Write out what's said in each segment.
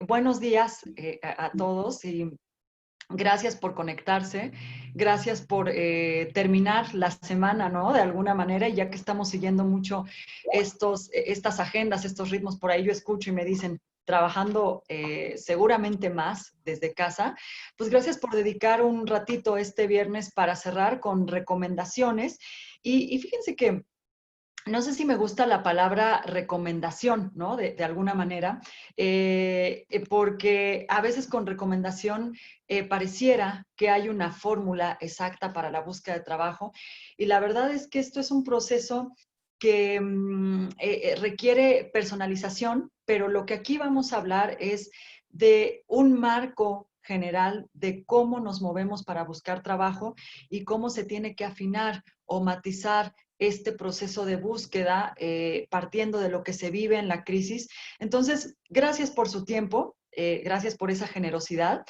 buenos días a todos y gracias por conectarse, gracias por terminar la semana, ¿no? De alguna manera, y ya que estamos siguiendo mucho estas agendas, estos ritmos, por ahí yo escucho y me dicen, trabajando seguramente más desde casa, pues gracias por dedicar un ratito este viernes para cerrar con recomendaciones. Y fíjense que no sé si me gusta la palabra recomendación, ¿no? De alguna manera, porque a veces con recomendación pareciera que hay una fórmula exacta para la búsqueda de trabajo y la verdad es que esto es un proceso que requiere personalización, pero lo que aquí vamos a hablar es de un marco general de cómo nos movemos para buscar trabajo y cómo se tiene que afinar o matizar este proceso de búsqueda partiendo de lo que se vive en la crisis. Entonces, gracias por su tiempo, gracias por esa generosidad.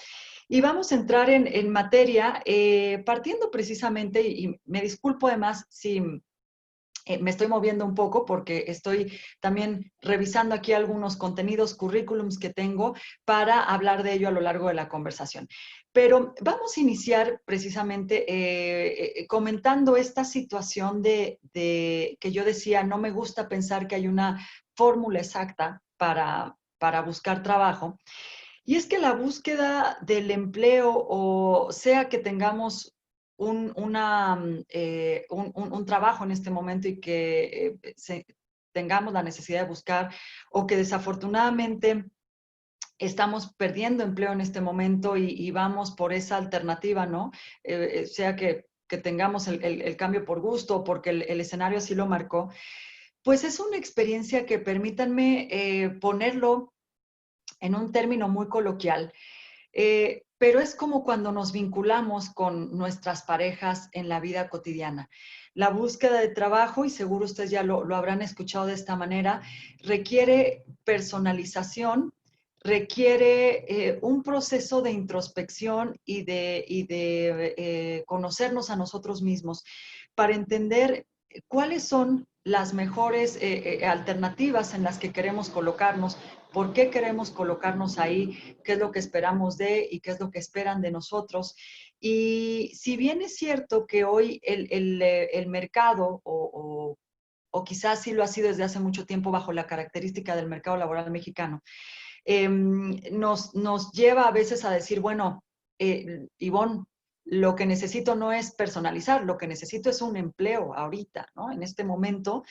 Y vamos a entrar en materia partiendo precisamente, y me disculpo además si me estoy moviendo un poco porque estoy también revisando aquí algunos contenidos, currículums que tengo para hablar de ello a lo largo de la conversación. Pero vamos a iniciar precisamente comentando esta situación de que yo decía, no me gusta pensar que hay una fórmula exacta para buscar trabajo. Y es que la búsqueda del empleo, o sea que tengamos un trabajo en este momento y que tengamos la necesidad de buscar, o que desafortunadamente estamos perdiendo empleo en este momento y vamos por esa alternativa, ¿no? Sea que tengamos el cambio por gusto o porque el escenario así lo marcó, pues es una experiencia que permítanme ponerlo en un término muy coloquial, pero es como cuando nos vinculamos con nuestras parejas en la vida cotidiana. La búsqueda de trabajo, y seguro ustedes ya lo habrán escuchado de esta manera, requiere personalización, requiere un proceso de introspección y de conocernos a nosotros mismos para entender cuáles son las mejores alternativas en las que queremos colocarnos, por qué queremos colocarnos ahí, qué es lo que esperamos de y qué es lo que esperan de nosotros. Y si bien es cierto que hoy el mercado, o quizás sí lo ha sido desde hace mucho tiempo bajo la característica del mercado laboral mexicano, nos lleva a veces a decir, bueno, Ivonne, lo que necesito no es personalizar, lo que necesito es un empleo ahorita, ¿no? En este momento,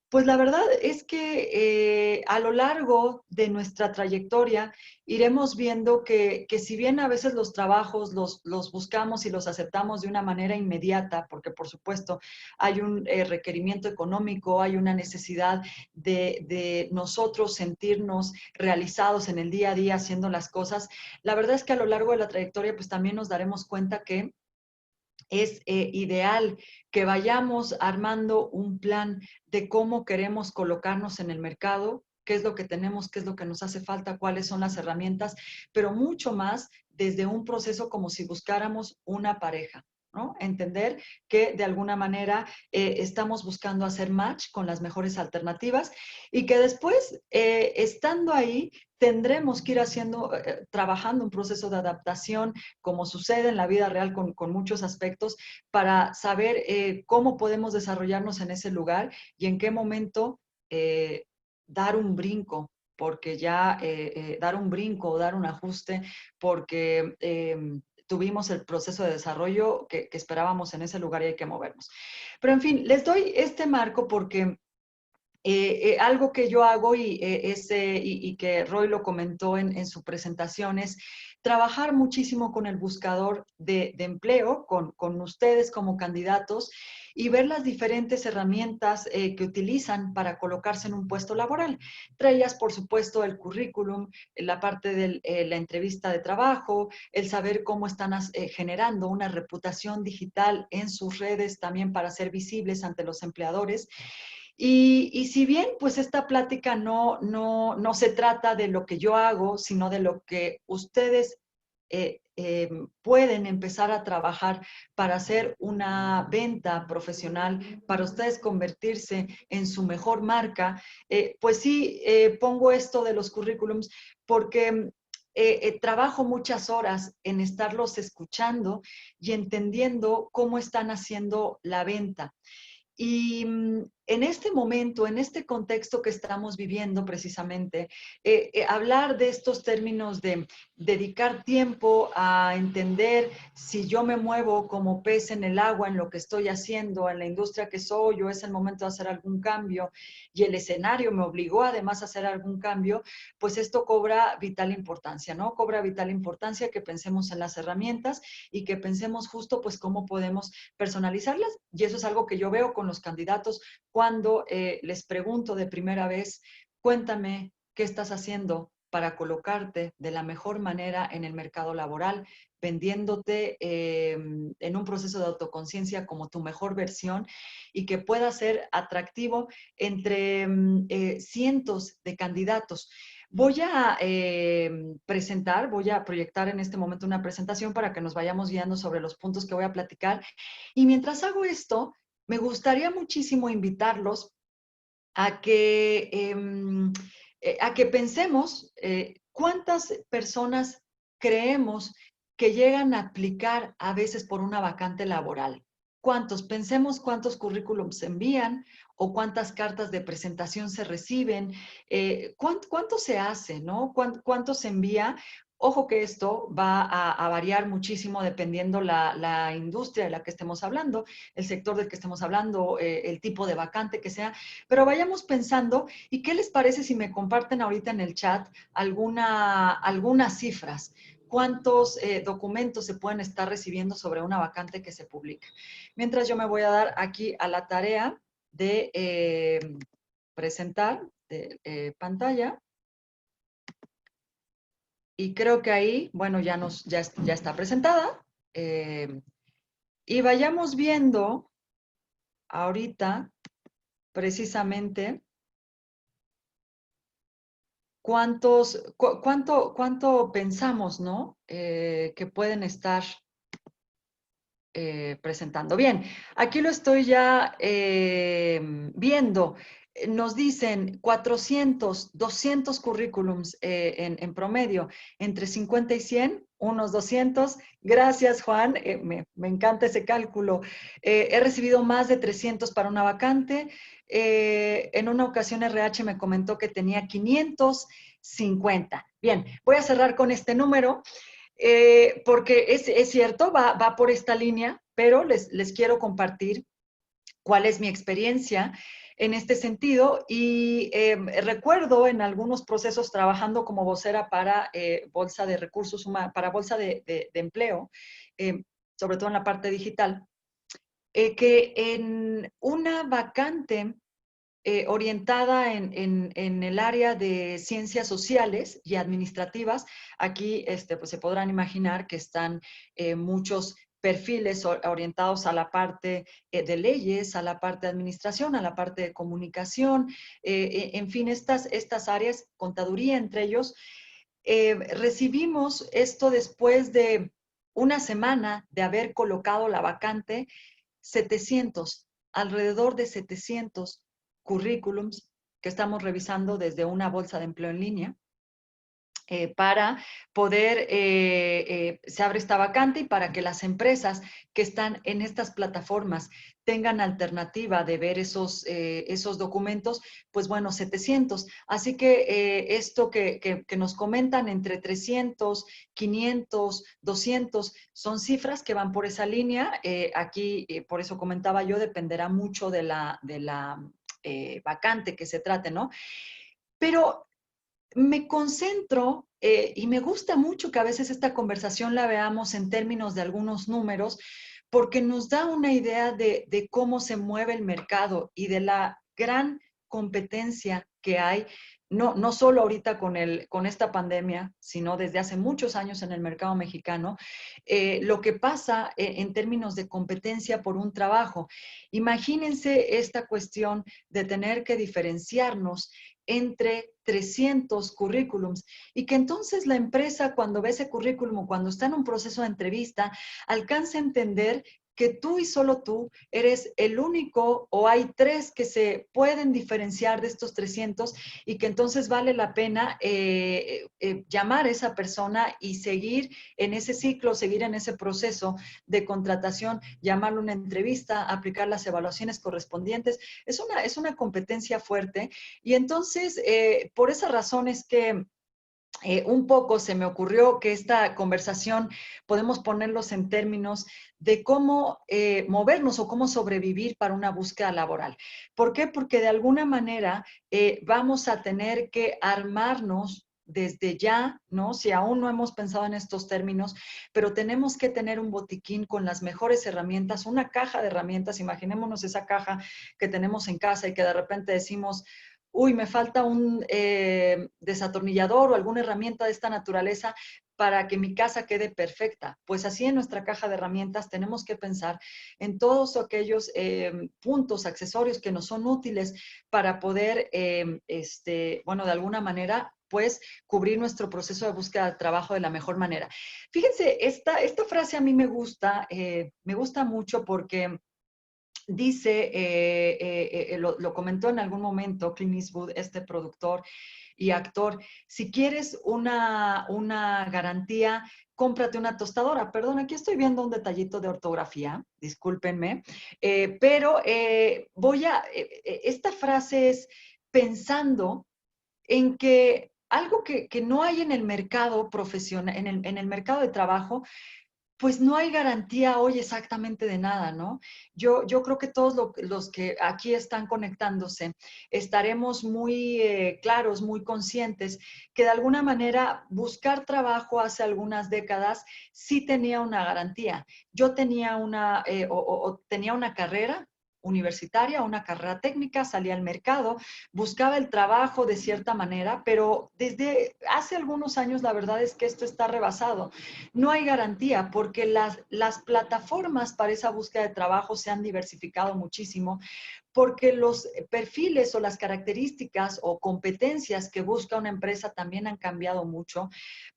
pues la verdad es que a lo largo de nuestra trayectoria iremos viendo que si bien a veces los trabajos los buscamos y los aceptamos de una manera inmediata, porque por supuesto hay un requerimiento económico, hay una necesidad de nosotros sentirnos realizados en el día a día haciendo las cosas, la verdad es que a lo largo de la trayectoria pues también nos daremos cuenta que es ideal que vayamos armando un plan de cómo queremos colocarnos en el mercado, qué es lo que tenemos, qué es lo que nos hace falta, cuáles son las herramientas, pero mucho más desde un proceso como si buscáramos una pareja, ¿no? Entender que de alguna manera estamos buscando hacer match con las mejores alternativas y que después, estando ahí, tendremos que ir haciendo, trabajando un proceso de adaptación como sucede en la vida real con muchos aspectos, para saber cómo podemos desarrollarnos en ese lugar y en qué momento dar un brinco, porque ya dar un brinco o dar un ajuste, porque tuvimos el proceso de desarrollo que esperábamos en ese lugar y hay que movernos. Pero en fin, les doy este marco porque algo que yo hago y que Roy lo comentó en su presentación es trabajar muchísimo con el buscador de empleo, con ustedes como candidatos y ver las diferentes herramientas que utilizan para colocarse en un puesto laboral. Entre ellas, por supuesto, el currículum, la parte de la entrevista de trabajo, el saber cómo están generando una reputación digital en sus redes también para ser visibles ante los empleadores. Y si bien, pues esta plática no se trata de lo que yo hago, sino de lo que ustedes pueden empezar a trabajar para hacer una venta profesional, para ustedes convertirse en su mejor marca, pues sí, pongo esto de los currículums porque trabajo muchas horas en estarlos escuchando y entendiendo cómo están haciendo la venta. Y en este momento, en este contexto que estamos viviendo precisamente, hablar de estos términos de dedicar tiempo a entender si yo me muevo como pez en el agua en lo que estoy haciendo, en la industria que soy, o es el momento de hacer algún cambio y el escenario me obligó además a hacer algún cambio, pues esto cobra vital importancia, ¿no? Cobra vital importancia que pensemos en las herramientas y que pensemos justo pues cómo podemos personalizarlas. Y eso es algo que yo veo con los candidatos cuando les pregunto de primera vez, cuéntame qué estás haciendo para colocarte de la mejor manera en el mercado laboral, vendiéndote en un proceso de autoconciencia como tu mejor versión y que pueda ser atractivo entre cientos de candidatos. Voy a presentar, voy a proyectar en este momento una presentación para que nos vayamos guiando sobre los puntos que voy a platicar. Y mientras hago esto, me gustaría muchísimo invitarlos a que pensemos cuántas personas creemos que llegan a aplicar a veces por una vacante laboral. ¿Cuántos? Pensemos cuántos currículums se envían o cuántas cartas de presentación se reciben, cuánto se hace, ¿no? ¿Cuánto se envía? Ojo que esto va a variar muchísimo dependiendo la industria de la que estemos hablando, el sector del que estemos hablando, el tipo de vacante que sea, pero vayamos pensando, ¿y qué les parece si me comparten ahorita en el chat algunas cifras? ¿Cuántos documentos se pueden estar recibiendo sobre una vacante que se publica? Mientras yo me voy a dar aquí a la tarea de presentar de, pantalla. Y creo que ahí, bueno, ya está presentada. Y vayamos viendo ahorita precisamente cuánto pensamos, ¿no? Que pueden estar presentando. Bien, aquí lo estoy ya viendo. Nos dicen 400, 200 currículums en promedio, entre 50 y 100, unos 200. Gracias, Juan, me encanta ese cálculo. He recibido más de 300 para una vacante. En una ocasión RH me comentó que tenía 550. Bien, voy a cerrar con este número. Porque es cierto, va por esta línea, pero les quiero compartir cuál es mi experiencia en este sentido. Y recuerdo en algunos procesos trabajando como vocera para Bolsa de Recursos Humanos, para Bolsa de Empleo, sobre todo en la parte digital, que en una vacante orientada en el área de ciencias sociales y administrativas. Aquí pues se podrán imaginar que están muchos perfiles orientados a la parte de leyes, a la parte de administración, a la parte de comunicación, en fin, estas áreas, contaduría entre ellos. Recibimos esto después de una semana de haber colocado la vacante, 700, alrededor de 700 currículums que estamos revisando desde una bolsa de empleo en línea para poder, se abre esta vacante y para que las empresas que están en estas plataformas tengan alternativa de ver esos documentos, pues bueno, 700. Así que esto que nos comentan entre 300, 500, 200, son cifras que van por esa línea. Aquí, por eso comentaba yo, dependerá mucho de la vacante que se trate, ¿no? Pero me concentro y me gusta mucho que a veces esta conversación la veamos en términos de algunos números, porque nos da una idea de cómo se mueve el mercado y de la gran competencia que hay, no solo ahorita con esta pandemia, sino desde hace muchos años en el mercado mexicano, lo que pasa en términos de competencia por un trabajo. Imagínense esta cuestión de tener que diferenciarnos entre 300 currículums y que entonces la empresa cuando ve ese currículum, cuando está en un proceso de entrevista, alcance a entender que tú y solo tú eres el único o hay 3 que se pueden diferenciar de estos 300 y que entonces vale la pena llamar a esa persona y seguir en ese ciclo, seguir en ese proceso de contratación, llamarle una entrevista, aplicar las evaluaciones correspondientes. Es una competencia fuerte y entonces por esa razón es que un poco se me ocurrió que esta conversación podemos ponerlos en términos de cómo movernos o cómo sobrevivir para una búsqueda laboral. ¿Por qué? Porque de alguna manera vamos a tener que armarnos desde ya, ¿no? Si aún no hemos pensado en estos términos, pero tenemos que tener un botiquín con las mejores herramientas, una caja de herramientas. Imaginémonos esa caja que tenemos en casa y que de repente decimos, uy, me falta un desatornillador o alguna herramienta de esta naturaleza para que mi casa quede perfecta. Pues así en nuestra caja de herramientas tenemos que pensar en todos aquellos puntos, accesorios que nos son útiles para poder, bueno, de alguna manera, pues cubrir nuestro proceso de búsqueda de trabajo de la mejor manera. Fíjense, esta frase a mí me gusta mucho porque dice, lo comentó en algún momento Clint Eastwood, este productor y actor, si quieres una garantía, cómprate una tostadora. Perdón, aquí estoy viendo un detallito de ortografía, discúlpenme, pero esta frase es pensando en que algo que no hay en el mercado profesional, en el mercado de trabajo, pues no hay garantía hoy exactamente de nada, ¿no? Yo creo que todos los que aquí están conectándose estaremos muy claros, muy conscientes que de alguna manera buscar trabajo hace algunas décadas sí tenía una garantía. Yo tenía tenía una carrera universitaria, una carrera técnica, salía al mercado, buscaba el trabajo de cierta manera, pero desde hace algunos años la verdad es que esto está rebasado. No hay garantía porque las plataformas para esa búsqueda de trabajo se han diversificado muchísimo porque los perfiles o las características o competencias que busca una empresa también han cambiado mucho,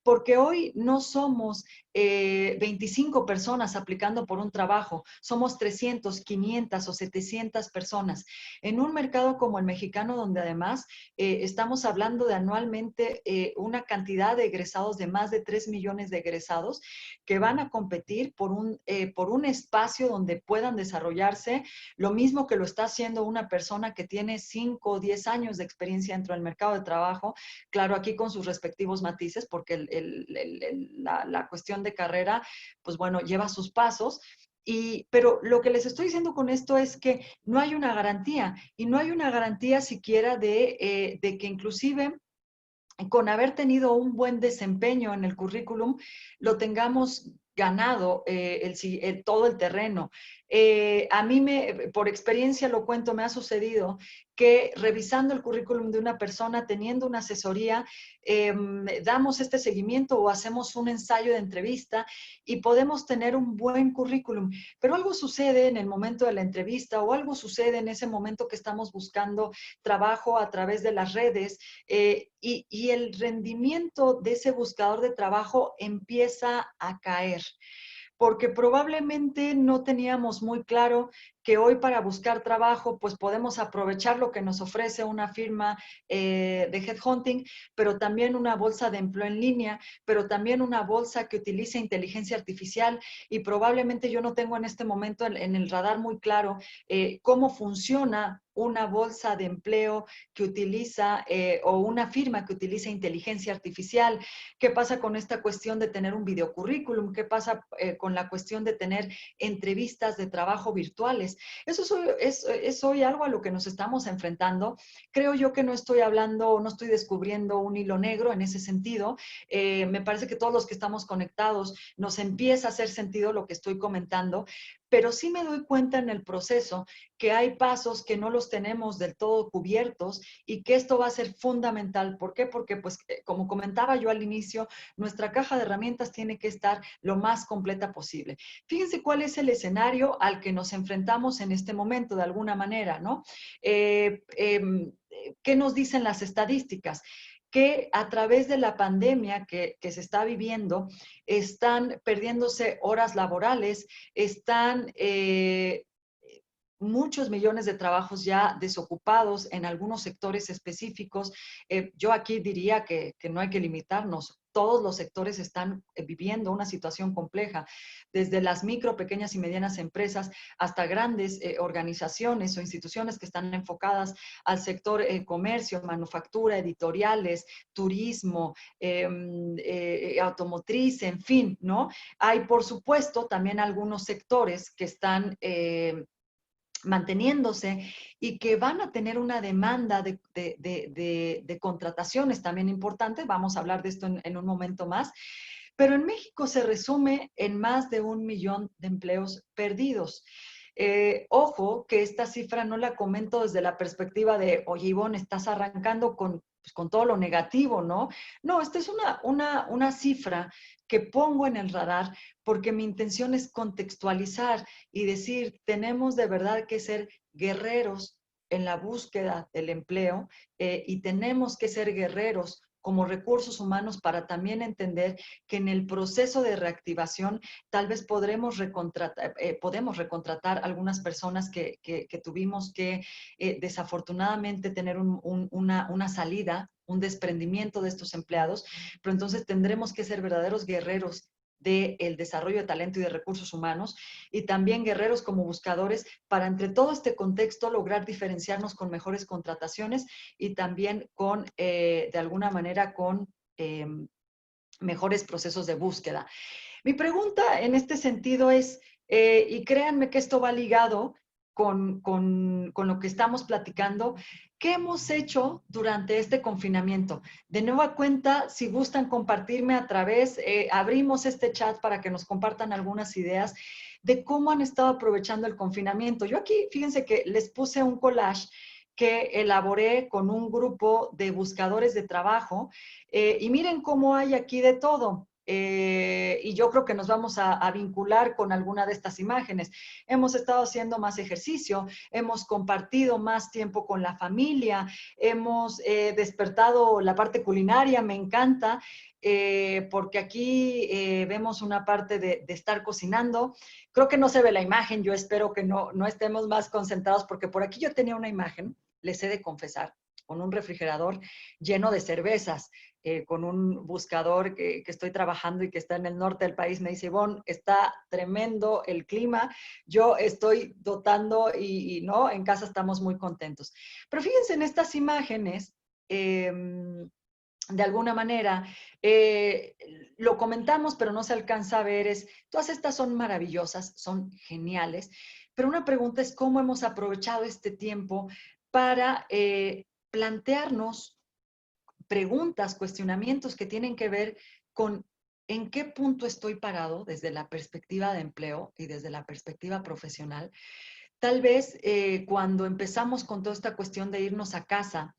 porque hoy no somos 25 personas aplicando por un trabajo, somos 300, 500 o 700 personas. En un mercado como el mexicano, donde además estamos hablando de anualmente una cantidad de egresados de más de 3 millones de egresados que van a competir por un espacio donde puedan desarrollarse, lo mismo que lo está haciendo una persona que tiene 5 o 10 años de experiencia dentro del mercado de trabajo, claro, aquí con sus respectivos matices, porque la cuestión de carrera, pues bueno, lleva sus pasos. Pero lo que les estoy diciendo con esto es que no hay una garantía y no hay una garantía siquiera de que inclusive con haber tenido un buen desempeño en el currículum, lo tengamos ganado todo el terreno. A mí, por experiencia lo cuento, me ha sucedido que revisando el currículum de una persona, teniendo una asesoría, damos este seguimiento o hacemos un ensayo de entrevista y podemos tener un buen currículum, pero algo sucede en el momento de la entrevista o algo sucede en ese momento que estamos buscando trabajo a través de las redes y el rendimiento de ese buscador de trabajo empieza a caer porque probablemente no teníamos muy claro que hoy para buscar trabajo, pues podemos aprovechar lo que nos ofrece una firma de headhunting, pero también una bolsa de empleo en línea, pero también una bolsa que utiliza inteligencia artificial y probablemente yo no tengo en este momento en el radar muy claro cómo funciona una bolsa de empleo que utiliza o una firma que utiliza inteligencia artificial. ¿Qué pasa con esta cuestión de tener un videocurrículum? ¿Qué pasa con la cuestión de tener entrevistas de trabajo virtuales? Eso es hoy algo a lo que nos estamos enfrentando. Creo yo que no estoy hablando, no estoy descubriendo un hilo negro en ese sentido. Me parece que todos los que estamos conectados nos empieza a hacer sentido lo que estoy comentando, pero sí me doy cuenta en el proceso que hay pasos que no los tenemos del todo cubiertos y que esto va a ser fundamental. ¿Por qué? Porque, pues, como comentaba yo al inicio, nuestra caja de herramientas tiene que estar lo más completa posible. Fíjense cuál es el escenario al que nos enfrentamos en este momento, de alguna manera, ¿no? ¿Qué nos dicen las estadísticas? que a través de la pandemia que se está viviendo, están perdiéndose horas laborales, están muchos millones de trabajos ya desocupados en algunos sectores específicos. Yo aquí diría que no hay que limitarnos. Todos los sectores están viviendo una situación compleja, desde las micro, pequeñas y medianas empresas hasta grandes organizaciones o instituciones que están enfocadas al sector comercio, manufactura, editoriales, turismo, automotriz, en fin, ¿no? Hay, por supuesto, también algunos sectores que están manteniéndose y que van a tener una demanda de contrataciones también importante. Vamos a hablar de esto en un momento más. Pero en México se resume en más de 1 millón de empleos perdidos. Ojo que esta cifra no la comento desde la perspectiva de, oye, Ivonne, estás arrancando pues, con todo lo negativo, ¿no? No, esta es una cifra que pongo en el radar porque mi intención es contextualizar y decir, tenemos de verdad que ser guerreros en la búsqueda del empleo y tenemos que ser guerreros como recursos humanos para también entender que en el proceso de reactivación tal vez podemos recontratar algunas personas que tuvimos que desafortunadamente tener una salida, un desprendimiento de estos empleados, pero entonces tendremos que ser verdaderos guerreros del desarrollo de talento y de recursos humanos y también guerreros como buscadores para entre todo este contexto lograr diferenciarnos con mejores contrataciones y también con, de alguna manera, con mejores procesos de búsqueda. Mi pregunta en este sentido es, y créanme que esto va ligado con lo que estamos platicando, ¿qué hemos hecho durante este confinamiento? De nueva cuenta, si gustan compartirme a través, abrimos este chat para que nos compartan algunas ideas de cómo han estado aprovechando el confinamiento. Yo aquí, fíjense que les puse un collage que elaboré con un grupo de buscadores de trabajo y miren cómo hay aquí de todo. Y yo creo que nos vamos a vincular con alguna de estas imágenes. Hemos estado haciendo más ejercicio, hemos compartido más tiempo con la familia, hemos despertado la parte culinaria, me encanta, porque aquí vemos una parte de estar cocinando. Creo que no se ve la imagen, yo espero que no estemos más concentrados, porque por aquí yo tenía una imagen, les he de confesar, con un refrigerador lleno de cervezas con un buscador que estoy trabajando y que está en el norte del país, me dice, Ivonne, está tremendo el clima, yo estoy dotando no, en casa estamos muy contentos. Pero fíjense en estas imágenes, de alguna manera, lo comentamos, pero no se alcanza a ver, todas estas son maravillosas, son geniales, pero una pregunta es cómo hemos aprovechado este tiempo para plantearnos preguntas, cuestionamientos que tienen que ver con en qué punto estoy parado desde la perspectiva de empleo y desde la perspectiva profesional. Tal vez cuando empezamos con toda esta cuestión de irnos a casa,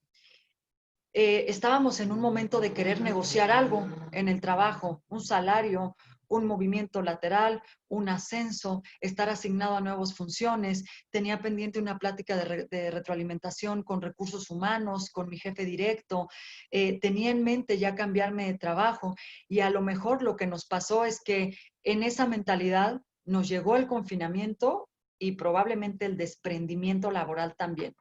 estábamos en un momento de querer negociar algo en el trabajo, un salario, un movimiento lateral, un ascenso, estar asignado a nuevas funciones. Tenía pendiente una plática de retroalimentación con recursos humanos, con mi jefe directo. Tenía en mente ya cambiarme de trabajo y a lo mejor lo que nos pasó es que en esa mentalidad nos llegó el confinamiento y probablemente el desprendimiento laboral también.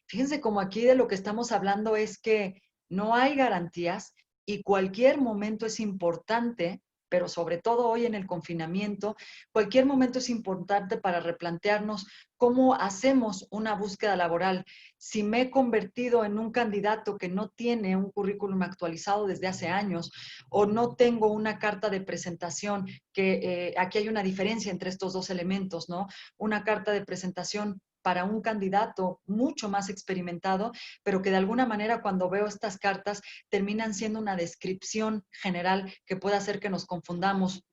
Fíjense como aquí de lo que estamos hablando es que no hay garantías y cualquier momento es importante, pero sobre todo hoy en el confinamiento, cualquier momento es importante para replantearnos cómo hacemos una búsqueda laboral. Si me he convertido en un candidato que no tiene un currículum actualizado desde hace años o no tengo una carta de presentación, que aquí hay una diferencia entre estos dos elementos, ¿no? Una carta de presentación para un candidato mucho más experimentado, pero que de alguna manera cuando veo estas cartas terminan siendo una descripción general que puede hacer que nos confundamos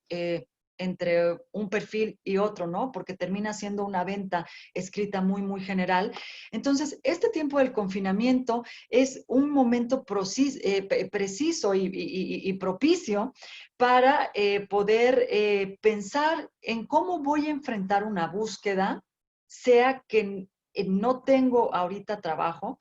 entre un perfil y otro, ¿no? Porque termina siendo una venta escrita muy, muy general. Entonces, este tiempo del confinamiento es un momento preciso y propicio para poder pensar en cómo voy a enfrentar una búsqueda sea que no tengo ahorita trabajo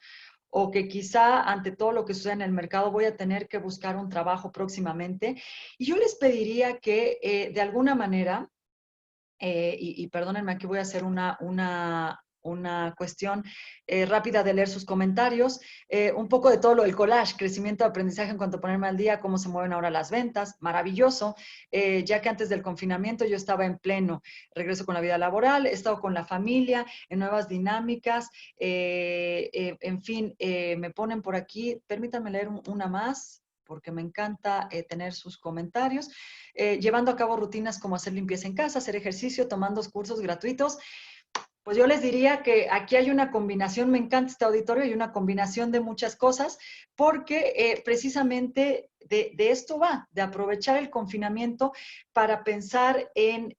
o que quizá ante todo lo que sucede en el mercado voy a tener que buscar un trabajo próximamente. Y yo les pediría que de alguna manera, y perdónenme, aquí voy a hacer una cuestión rápida de leer sus comentarios, un poco de todo lo del collage, crecimiento, aprendizaje en cuanto a ponerme al día, cómo se mueven ahora las ventas, maravilloso, ya que antes del confinamiento yo estaba en pleno regreso con la vida laboral, he estado con la familia, en nuevas dinámicas, en fin, me ponen por aquí, permítanme leer una más, porque me encanta tener sus comentarios, llevando a cabo rutinas como hacer limpieza en casa, hacer ejercicio, tomando cursos gratuitos. Pues yo les diría que aquí hay una combinación, me encanta este auditorio, hay una combinación de muchas cosas, porque precisamente de esto va, de aprovechar el confinamiento para pensar en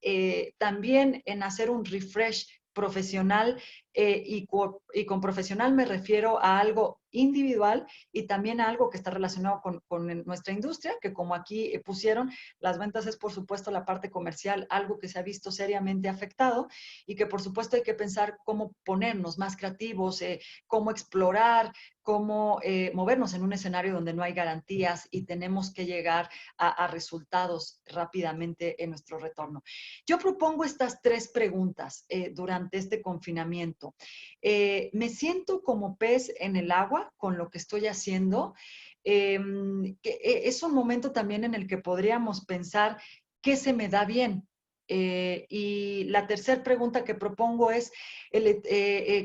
también en hacer un refresh profesional y con profesional me refiero a algo individual y también a algo que está relacionado con nuestra industria, que como aquí pusieron, las ventas es por supuesto la parte comercial, algo que se ha visto seriamente afectado y que por supuesto hay que pensar cómo ponernos más creativos, cómo explorar, cómo movernos en un escenario donde no hay garantías y tenemos que llegar a resultados rápidamente en nuestro retorno. Yo propongo estas tres preguntas durante este confinamiento. ¿Me siento como pez en el agua con lo que estoy haciendo? Es un momento también en el que podríamos pensar qué se me da bien. Y la tercera pregunta que propongo es,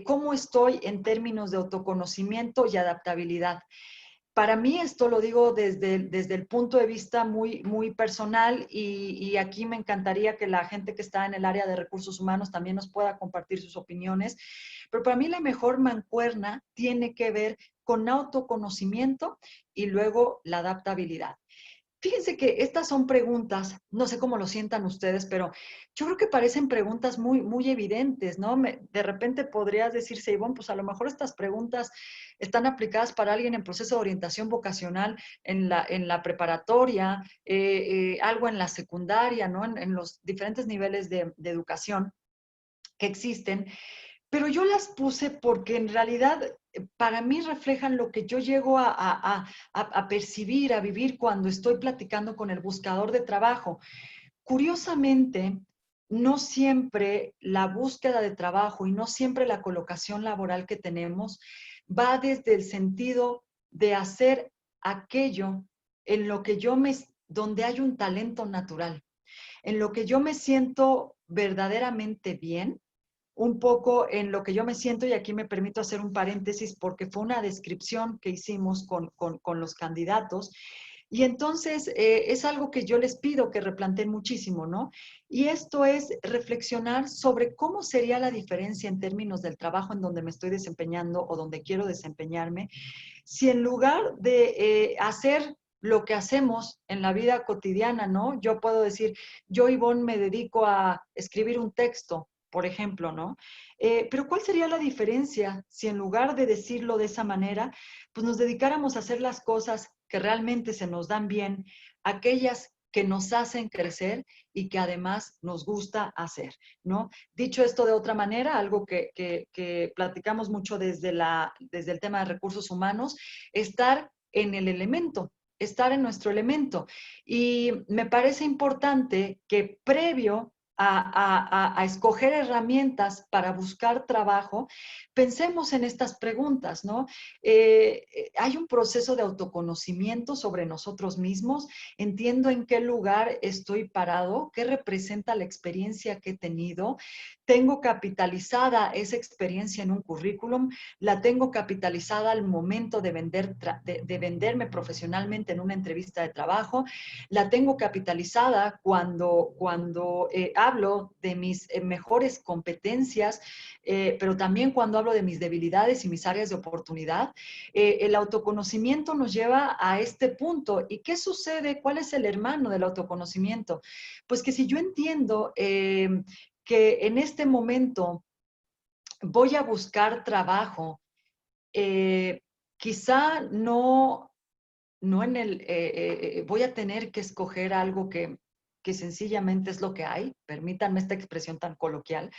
¿cómo estoy en términos de autoconocimiento y adaptabilidad? Para mí esto lo digo desde el punto de vista muy personal y aquí me encantaría que la gente que está en el área de recursos humanos también nos pueda compartir sus opiniones, pero para mí la mejor mancuerna tiene que ver con autoconocimiento y luego la adaptabilidad. Fíjense que estas son preguntas, no sé cómo lo sientan ustedes, pero yo creo que parecen preguntas muy evidentes, ¿no? De repente podrías decirse, Ivonne, pues a lo mejor estas preguntas están aplicadas para alguien en proceso de orientación vocacional en la preparatoria, algo en la secundaria, ¿no? En los diferentes niveles de educación que existen. Pero yo las puse porque en realidad para mí reflejan lo que yo llego a percibir, a vivir cuando estoy platicando con el buscador de trabajo. Curiosamente, no siempre la búsqueda de trabajo y no siempre la colocación laboral que tenemos va desde el sentido de hacer aquello en lo que donde hay un talento natural, en lo que yo me siento verdaderamente bien, un poco en lo que yo me siento, y aquí me permito hacer un paréntesis porque fue una descripción que hicimos con los candidatos, y entonces es algo que yo les pido que replanteen muchísimo, ¿no? Y esto es reflexionar sobre cómo sería la diferencia en términos del trabajo en donde me estoy desempeñando o donde quiero desempeñarme, si en lugar de hacer lo que hacemos en la vida cotidiana, ¿no? Yo puedo decir, yo, Ivonne, me dedico a escribir un texto, por ejemplo, ¿no? Pero ¿cuál sería la diferencia si en lugar de decirlo de esa manera, pues nos dedicáramos a hacer las cosas que realmente se nos dan bien, aquellas que nos hacen crecer y que además nos gusta hacer, ¿no? Dicho esto de otra manera, algo que platicamos mucho desde el tema de recursos humanos, estar en el elemento, estar en nuestro elemento. Y me parece importante que previo a escoger herramientas para buscar trabajo, pensemos en estas preguntas, ¿no? Hay un proceso de autoconocimiento sobre nosotros mismos, entiendo en qué lugar estoy parado, qué representa la experiencia que he tenido, tengo capitalizada esa experiencia en un currículum, la tengo capitalizada al momento de venderme profesionalmente en una entrevista de trabajo, la tengo capitalizada cuando hablo de mis mejores competencias, pero también cuando hablo de mis debilidades y mis áreas de oportunidad. El autoconocimiento nos lleva a este punto. ¿Y qué sucede? ¿Cuál es el hermano del autoconocimiento? Pues que si yo entiendo que en este momento voy a buscar trabajo, eh, quizá no voy a tener que escoger algo que sencillamente es lo que hay, permítanme esta expresión tan coloquial,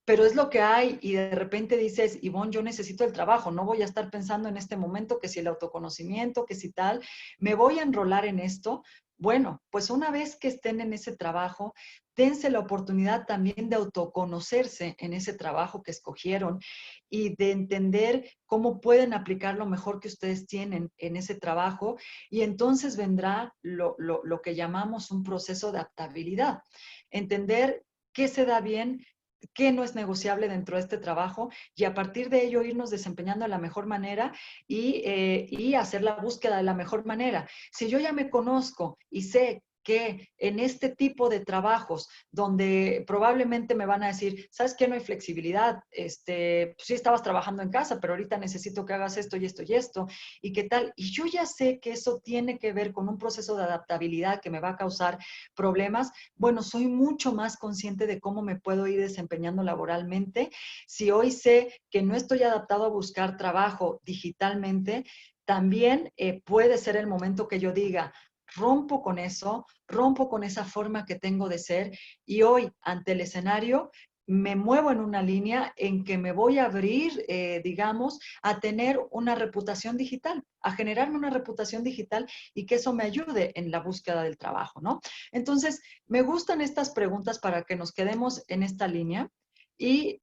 pero es lo que hay y de repente dices, Ivonne, yo necesito el trabajo, no voy a estar pensando en este momento que si el autoconocimiento, que si tal, me voy a enrolar en esto. Bueno, pues una vez que estén en ese trabajo, dense la oportunidad también de autoconocerse en ese trabajo que escogieron y de entender cómo pueden aplicar lo mejor que ustedes tienen en ese trabajo y entonces vendrá lo que llamamos un proceso de adaptabilidad. Entender qué se da bien, qué no es negociable dentro de este trabajo y a partir de ello irnos desempeñando de la mejor manera y hacer la búsqueda de la mejor manera. Si yo ya me conozco y sé que en este tipo de trabajos donde probablemente me van a decir, ¿sabes qué? No hay flexibilidad, pues sí estabas trabajando en casa, pero ahorita necesito que hagas esto y esto y esto, ¿y qué tal? Y yo ya sé que eso tiene que ver con un proceso de adaptabilidad que me va a causar problemas. Bueno, soy mucho más consciente de cómo me puedo ir desempeñando laboralmente. Si hoy sé que no estoy adaptado a buscar trabajo digitalmente, también puede ser el momento que yo diga, rompo con eso, rompo con esa forma que tengo de ser y hoy ante el escenario me muevo en una línea en que me voy a abrir, digamos, a tener una reputación digital, a generarme una reputación digital y que eso me ayude en la búsqueda del trabajo, ¿no? Entonces, me gustan estas preguntas para que nos quedemos en esta línea. Y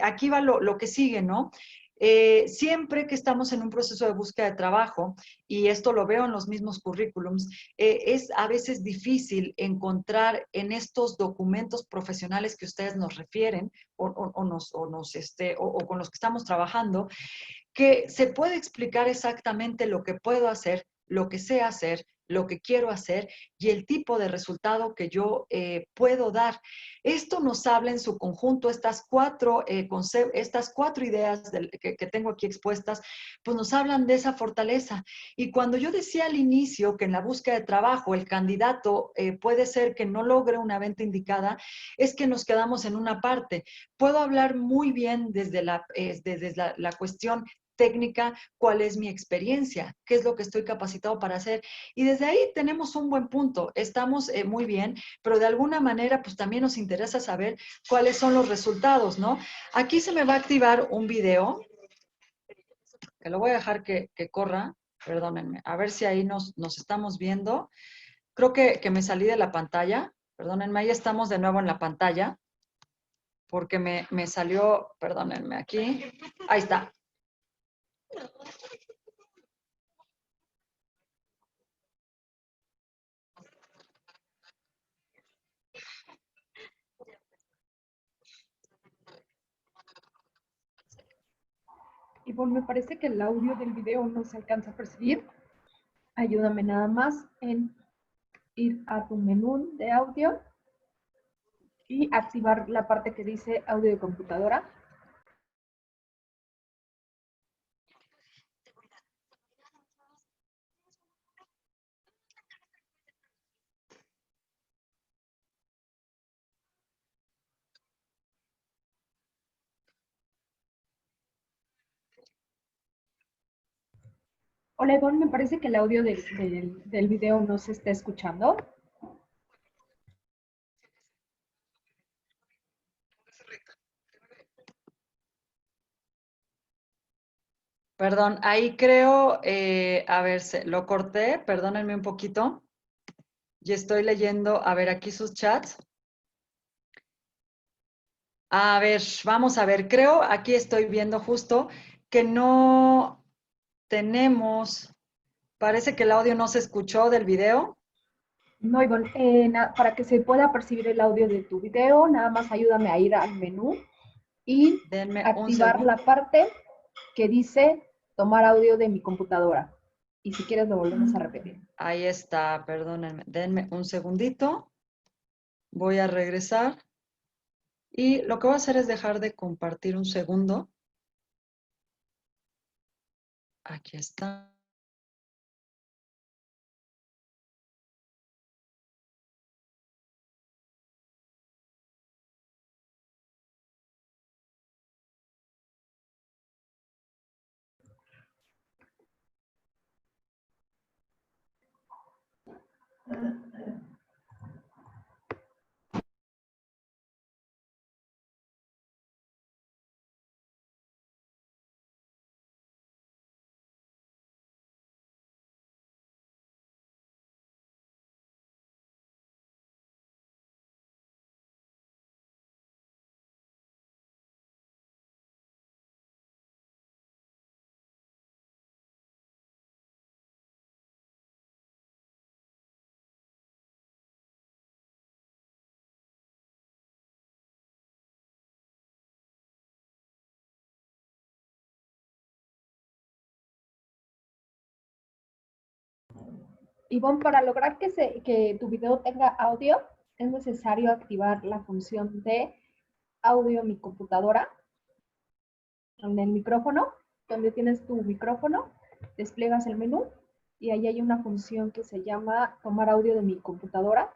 aquí va lo que sigue, ¿no? Siempre que estamos en un proceso de búsqueda de trabajo, y esto lo veo en los mismos currículums, es a veces difícil encontrar en estos documentos profesionales que ustedes nos refieren o con los que estamos trabajando, que se puede explicar exactamente lo que puedo hacer, lo que sé hacer, lo que quiero hacer y el tipo de resultado que yo puedo dar. Esto nos habla en su conjunto, estas cuatro ideas que tengo aquí expuestas, pues nos hablan de esa fortaleza. Y cuando yo decía al inicio que en la búsqueda de trabajo el candidato puede ser que no logre una venta indicada, es que nos quedamos en una parte. Puedo hablar muy bien desde la cuestión técnica, cuál es mi experiencia, qué es lo que estoy capacitado para hacer. Y desde ahí tenemos un buen punto, estamos muy bien, pero de alguna manera pues también nos interesa saber cuáles son los resultados, ¿no? Aquí se me va a activar un video, que lo voy a dejar que corra, perdónenme, a ver si ahí nos estamos viendo. Creo que me salí de la pantalla, perdónenme, ahí estamos de nuevo en la pantalla, porque me salió, perdónenme, aquí, ahí está. Y bueno, me parece que el audio del video no se alcanza a percibir. Ayúdame nada más en ir a tu menú de audio y activar la parte que dice audio de computadora. Hola, Ivonne, me parece que el audio del video no se está escuchando. Perdón, ahí creo, a ver, lo corté, perdónenme un poquito. Y estoy leyendo, a ver, aquí sus chats. A ver, vamos a ver, creo, aquí estoy viendo justo que no tenemos, parece que el audio no se escuchó del video. No, Ivonne, para que se pueda percibir el audio de tu video, nada más ayúdame a ir al menú y Denme un activar segundo. la parte que dice tomar audio de mi computadora. Y si quieres lo volvemos a repetir. Ahí está, perdónenme, denme un segundito. Voy a regresar. Y lo que voy a hacer es dejar de compartir un segundo. Aquí está. Ivonne, para lograr que tu video tenga audio, es necesario activar la función de audio en mi computadora, en el micrófono, donde tienes tu micrófono, despliegas el menú y ahí hay una función que se llama tomar audio de mi computadora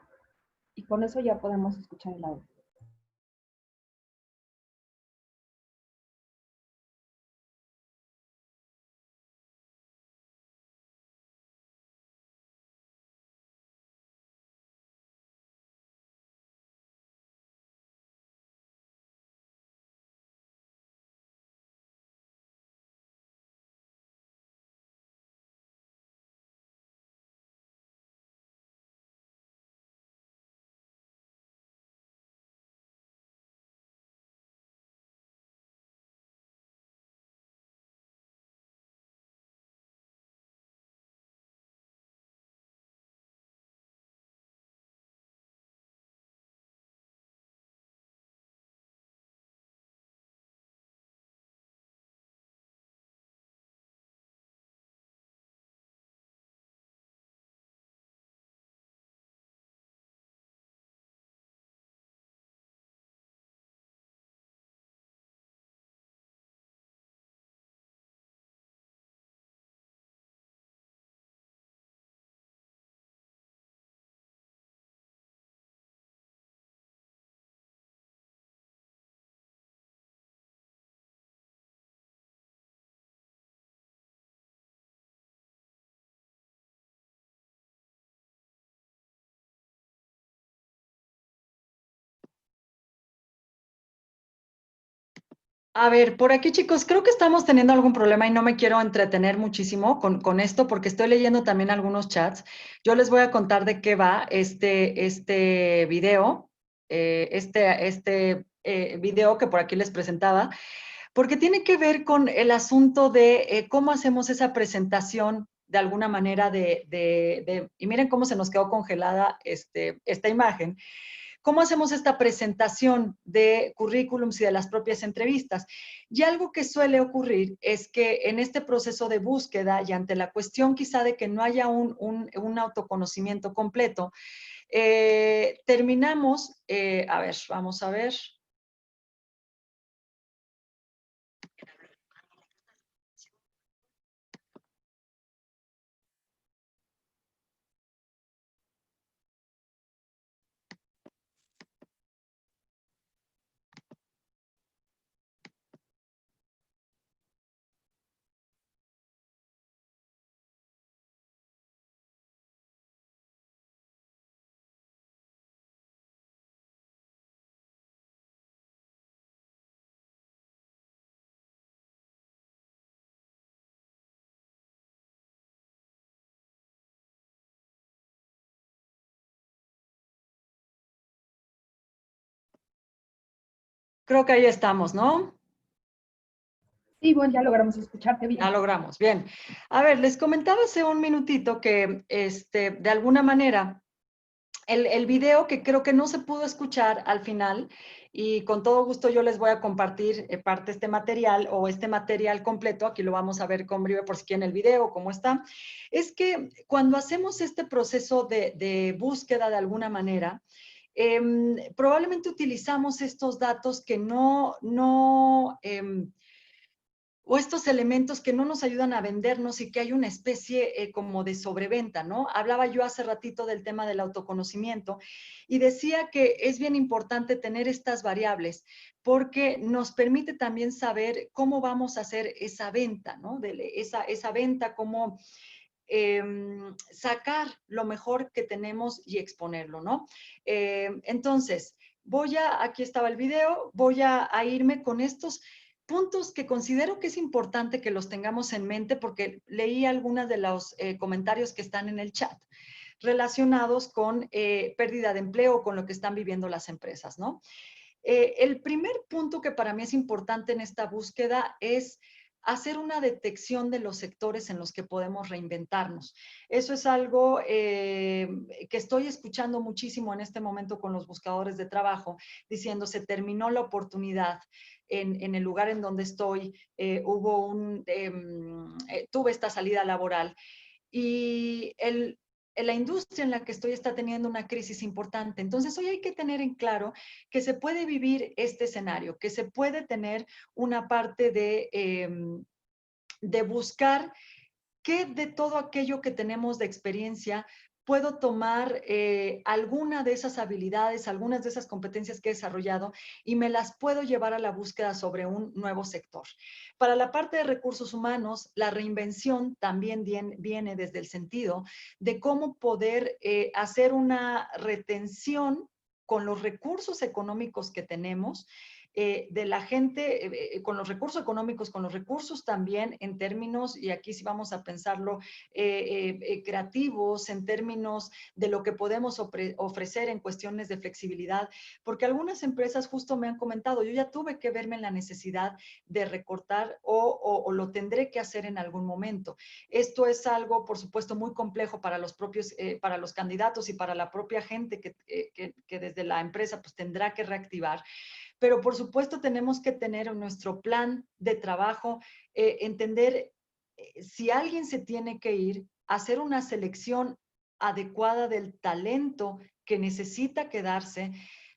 y con eso ya podemos escuchar el audio. A ver, por aquí chicos, creo que estamos teniendo algún problema y no me quiero entretener muchísimo con esto porque estoy leyendo también algunos chats. Yo les voy a contar de qué va este video, video que por aquí les presentaba, porque tiene que ver con el asunto de cómo hacemos esa presentación de alguna manera y miren cómo se nos quedó congelada esta imagen. ¿Cómo hacemos esta presentación de currículums y de las propias entrevistas? Y algo que suele ocurrir es que en este proceso de búsqueda y ante la cuestión quizá de que no haya un autoconocimiento completo, terminamos, a ver, vamos a ver. Creo que ahí estamos, ¿no? Sí, bueno, ya logramos escucharte bien. Ya logramos, bien. A ver, les comentaba hace un minutito que de alguna manera el video que creo que no se pudo escuchar al final y con todo gusto yo les voy a compartir parte de este material o este material completo, aquí lo vamos a ver con breve por si quieren el video, cómo está, es que cuando hacemos este proceso de búsqueda de alguna manera, probablemente utilizamos estos datos que o estos elementos que no nos ayudan a vendernos y que hay una especie como de sobreventa, ¿no? Hablaba yo hace ratito del tema del autoconocimiento y decía que es bien importante tener estas variables porque nos permite también saber cómo vamos a hacer esa venta, ¿no? Esa venta, cómo sacar lo mejor que tenemos y exponerlo, ¿no? Entonces, aquí estaba el video, voy a irme con estos puntos que considero que es importante que los tengamos en mente porque leí algunos de los comentarios que están en el chat relacionados con pérdida de empleo, con lo que están viviendo las empresas, ¿no? El primer punto que para mí es importante en esta búsqueda es hacer una detección de los sectores en los que podemos reinventarnos. Eso es algo que estoy escuchando muchísimo en este momento con los buscadores de trabajo, diciendo se terminó la oportunidad en el lugar en donde estoy, tuve esta salida laboral y la industria en la que estoy está teniendo una crisis importante. Entonces, hoy hay que tener en claro que se puede vivir este escenario, que se puede tener una parte de buscar qué de todo aquello que tenemos de experiencia puedo tomar alguna de esas habilidades, algunas de esas competencias que he desarrollado y me las puedo llevar a la búsqueda sobre un nuevo sector. Para la parte de recursos humanos, la reinvención también viene desde el sentido de cómo poder hacer una retención con los recursos económicos que tenemos de la gente, con los recursos económicos, con los recursos también en términos, y aquí sí vamos a pensarlo, creativos, en términos de lo que podemos ofrecer en cuestiones de flexibilidad, porque algunas empresas justo me han comentado, yo ya tuve que verme en la necesidad de recortar o lo tendré que hacer en algún momento. Esto es algo, por supuesto, muy complejo para los propios, para los candidatos y para la propia gente que desde la empresa pues tendrá que reactivar. Pero por supuesto tenemos que tener en nuestro plan de trabajo, entender si alguien se tiene que ir, hacer una selección adecuada del talento que necesita quedarse,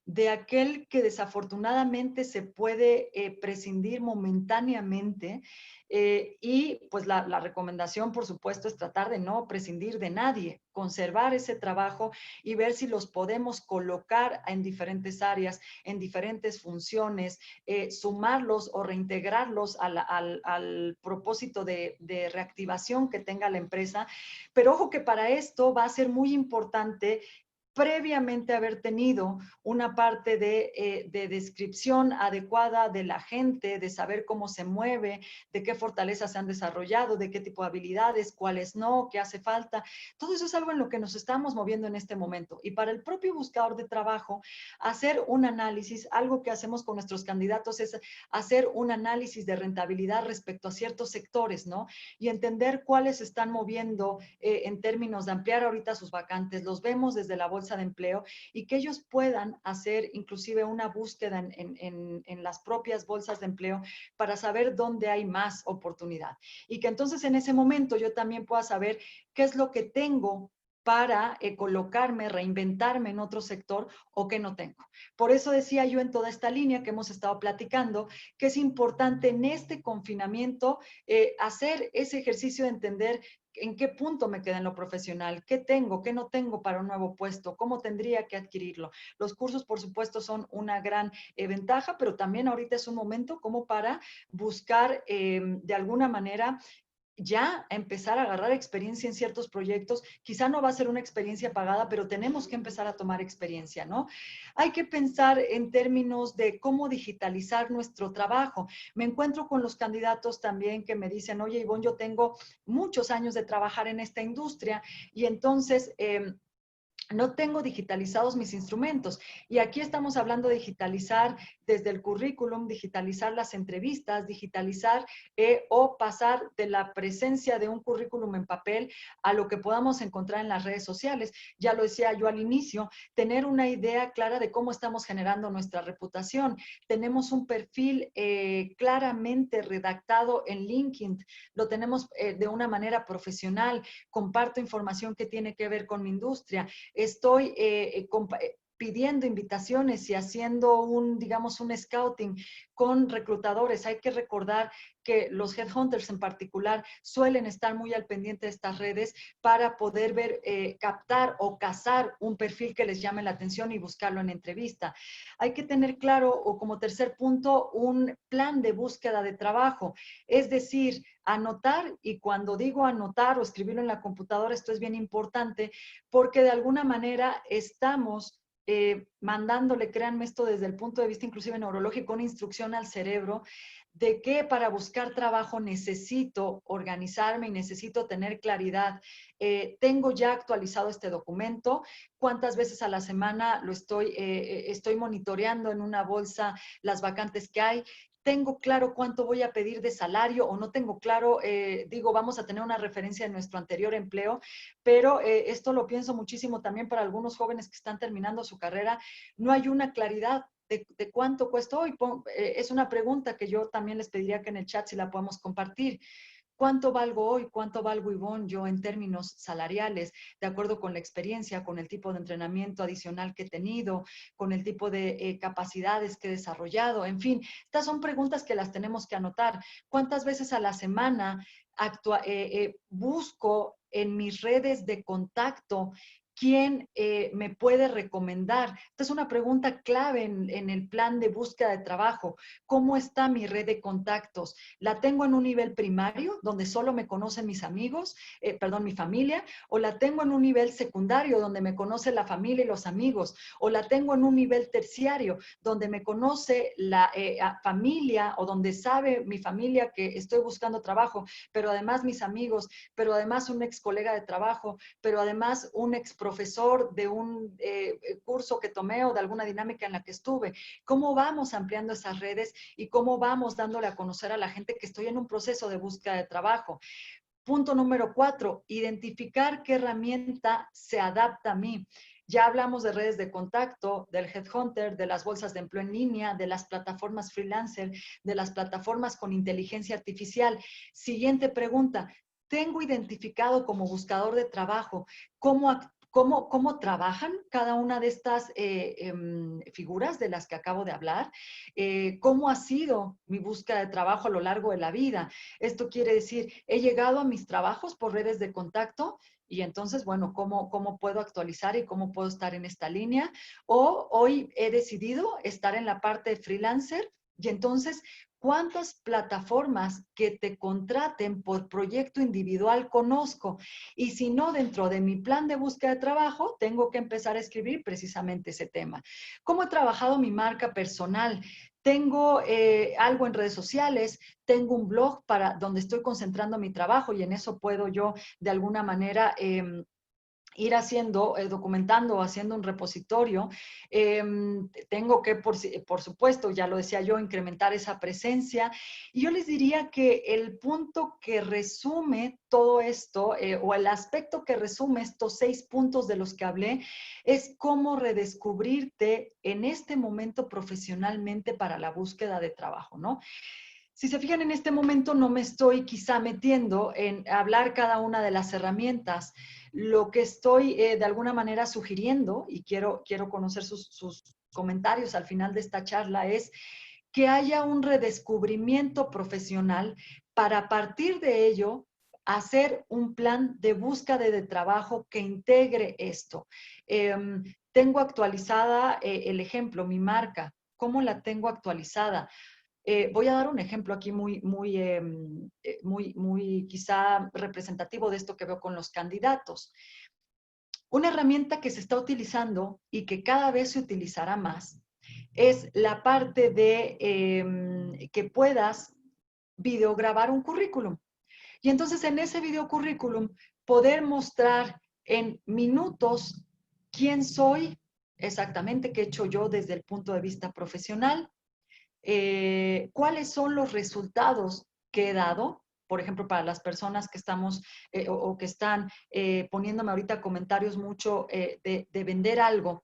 de aquel que desafortunadamente se puede prescindir momentáneamente. Y pues la recomendación, por supuesto, es tratar de no prescindir de nadie, conservar ese trabajo y ver si los podemos colocar en diferentes áreas, en diferentes funciones, sumarlos o reintegrarlos al propósito de reactivación que tenga la empresa. Pero ojo que para esto va a ser muy importante previamente haber tenido una parte de descripción adecuada de la gente, de saber cómo se mueve, de qué fortalezas se han desarrollado, de qué tipo de habilidades, cuáles no, qué hace falta. Todo eso es algo en lo que nos estamos moviendo en este momento. Y para el propio buscador de trabajo, hacer un análisis, algo que hacemos con nuestros candidatos es hacer un análisis de rentabilidad respecto a ciertos sectores, ¿no? Y entender cuáles están moviendo en términos de ampliar ahorita sus vacantes. Los vemos desde la bolsa de empleo y que ellos puedan hacer inclusive una búsqueda en las propias bolsas de empleo para saber dónde hay más oportunidad. Y que entonces en ese momento yo también pueda saber qué es lo que tengo para colocarme, reinventarme en otro sector o que no tengo. Por eso decía yo en toda esta línea que hemos estado platicando, que es importante en este confinamiento hacer ese ejercicio de entender en qué punto me queda en lo profesional, qué tengo, qué no tengo para un nuevo puesto, cómo tendría que adquirirlo. Los cursos, por supuesto, son una gran ventaja, pero también ahorita es un momento como para buscar de alguna manera ya empezar a agarrar experiencia en ciertos proyectos. Quizá no va a ser una experiencia pagada, pero tenemos que empezar a tomar experiencia, ¿no? Hay que pensar en términos de cómo digitalizar nuestro trabajo. Me encuentro con los candidatos también que me dicen, oye, Ivonne, yo tengo muchos años de trabajar en esta industria y entonces no tengo digitalizados mis instrumentos. Y aquí estamos hablando de digitalizar desde el currículum, digitalizar las entrevistas, digitalizar o pasar de la presencia de un currículum en papel a lo que podamos encontrar en las redes sociales. Ya lo decía yo al inicio, tener una idea clara de cómo estamos generando nuestra reputación. Tenemos un perfil claramente redactado en LinkedIn, lo tenemos de una manera profesional, comparto información que tiene que ver con mi industria, estoy pidiendo invitaciones y haciendo digamos, un scouting con reclutadores. Hay que recordar que los headhunters en particular suelen estar muy al pendiente de estas redes para poder ver, captar o cazar un perfil que les llame la atención y buscarlo en entrevista. Hay que tener claro, o como tercer punto, un plan de búsqueda de trabajo. Es decir, anotar, y cuando digo anotar o escribirlo en la computadora, esto es bien importante, porque de alguna manera estamos mandándole, créanme esto desde el punto de vista inclusive neurológico, una instrucción al cerebro de que para buscar trabajo necesito organizarme y necesito tener claridad. Tengo ya actualizado este documento, cuántas veces a la semana lo estoy monitoreando en una bolsa las vacantes que hay, tengo claro cuánto voy a pedir de salario o no tengo claro, digo, vamos a tener una referencia de nuestro anterior empleo, pero esto lo pienso muchísimo también para algunos jóvenes que están terminando su carrera, no hay una claridad de cuánto cuesta hoy. Es una pregunta que yo también les pediría que en el chat si la podemos compartir. ¿Cuánto valgo hoy? ¿Cuánto valgo, Ivonne, yo en términos salariales, de acuerdo con la experiencia, con el tipo de entrenamiento adicional que he tenido, con el tipo de capacidades que he desarrollado? En fin, estas son preguntas que las tenemos que anotar. ¿Cuántas veces a la semana busco en mis redes de contacto quién me puede recomendar? Esta es una pregunta clave en el plan de búsqueda de trabajo. ¿Cómo está mi red de contactos? ¿La tengo en un nivel primario, donde solo me conocen mis amigos, mi familia? ¿O la tengo en un nivel secundario, donde me conoce la familia y los amigos? ¿O la tengo en un nivel terciario, donde me conoce la familia, o donde sabe mi familia que estoy buscando trabajo, pero además mis amigos, pero además un ex colega de trabajo, pero además un ex profesor de un curso que tomé o de alguna dinámica en la que estuve? ¿Cómo vamos ampliando esas redes y cómo vamos dándole a conocer a la gente que estoy en un proceso de búsqueda de trabajo? Punto número 4, identificar qué herramienta se adapta a mí. Ya hablamos de redes de contacto, del headhunter, de las bolsas de empleo en línea, de las plataformas freelancer, de las plataformas con inteligencia artificial. Siguiente pregunta, ¿tengo identificado como buscador de trabajo cómo trabajan cada una de estas figuras de las que acabo de hablar? ¿Cómo ha sido mi búsqueda de trabajo a lo largo de la vida? Esto quiere decir, he llegado a mis trabajos por redes de contacto y entonces, bueno, ¿cómo puedo actualizar y cómo puedo estar en esta línea? O hoy he decidido estar en la parte de freelancer y entonces, ¿cuántas plataformas que te contraten por proyecto individual conozco? Y si no, dentro de mi plan de búsqueda de trabajo, tengo que empezar a escribir precisamente ese tema. ¿Cómo he trabajado mi marca personal? Tengo algo en redes sociales, tengo un blog donde estoy concentrando mi trabajo y en eso puedo yo de alguna manera ir haciendo, documentando, haciendo un repositorio. Tengo que, por supuesto, ya lo decía yo, incrementar esa presencia. Y yo les diría que el punto que resume todo esto, o el aspecto que resume estos 6 puntos de los que hablé, es cómo redescubrirte en este momento profesionalmente para la búsqueda de trabajo, ¿no? Si se fijan, en este momento no me estoy quizá metiendo en hablar cada una de las herramientas. Lo que estoy de alguna manera sugiriendo, y quiero conocer sus comentarios al final de esta charla, es que haya un redescubrimiento profesional para a partir de ello hacer un plan de búsqueda de trabajo que integre esto. Tengo actualizada el ejemplo, mi marca. ¿Cómo la tengo actualizada? Voy a dar un ejemplo aquí muy quizá representativo de esto que veo con los candidatos. Una herramienta que se está utilizando y que cada vez se utilizará más es la parte de que puedas videograbar un currículum. Y entonces en ese video currículum poder mostrar en minutos quién soy exactamente, qué he hecho yo desde el punto de vista profesional, cuáles son los resultados que he dado, por ejemplo, para las personas que estamos o que están poniéndome ahorita comentarios mucho de vender algo.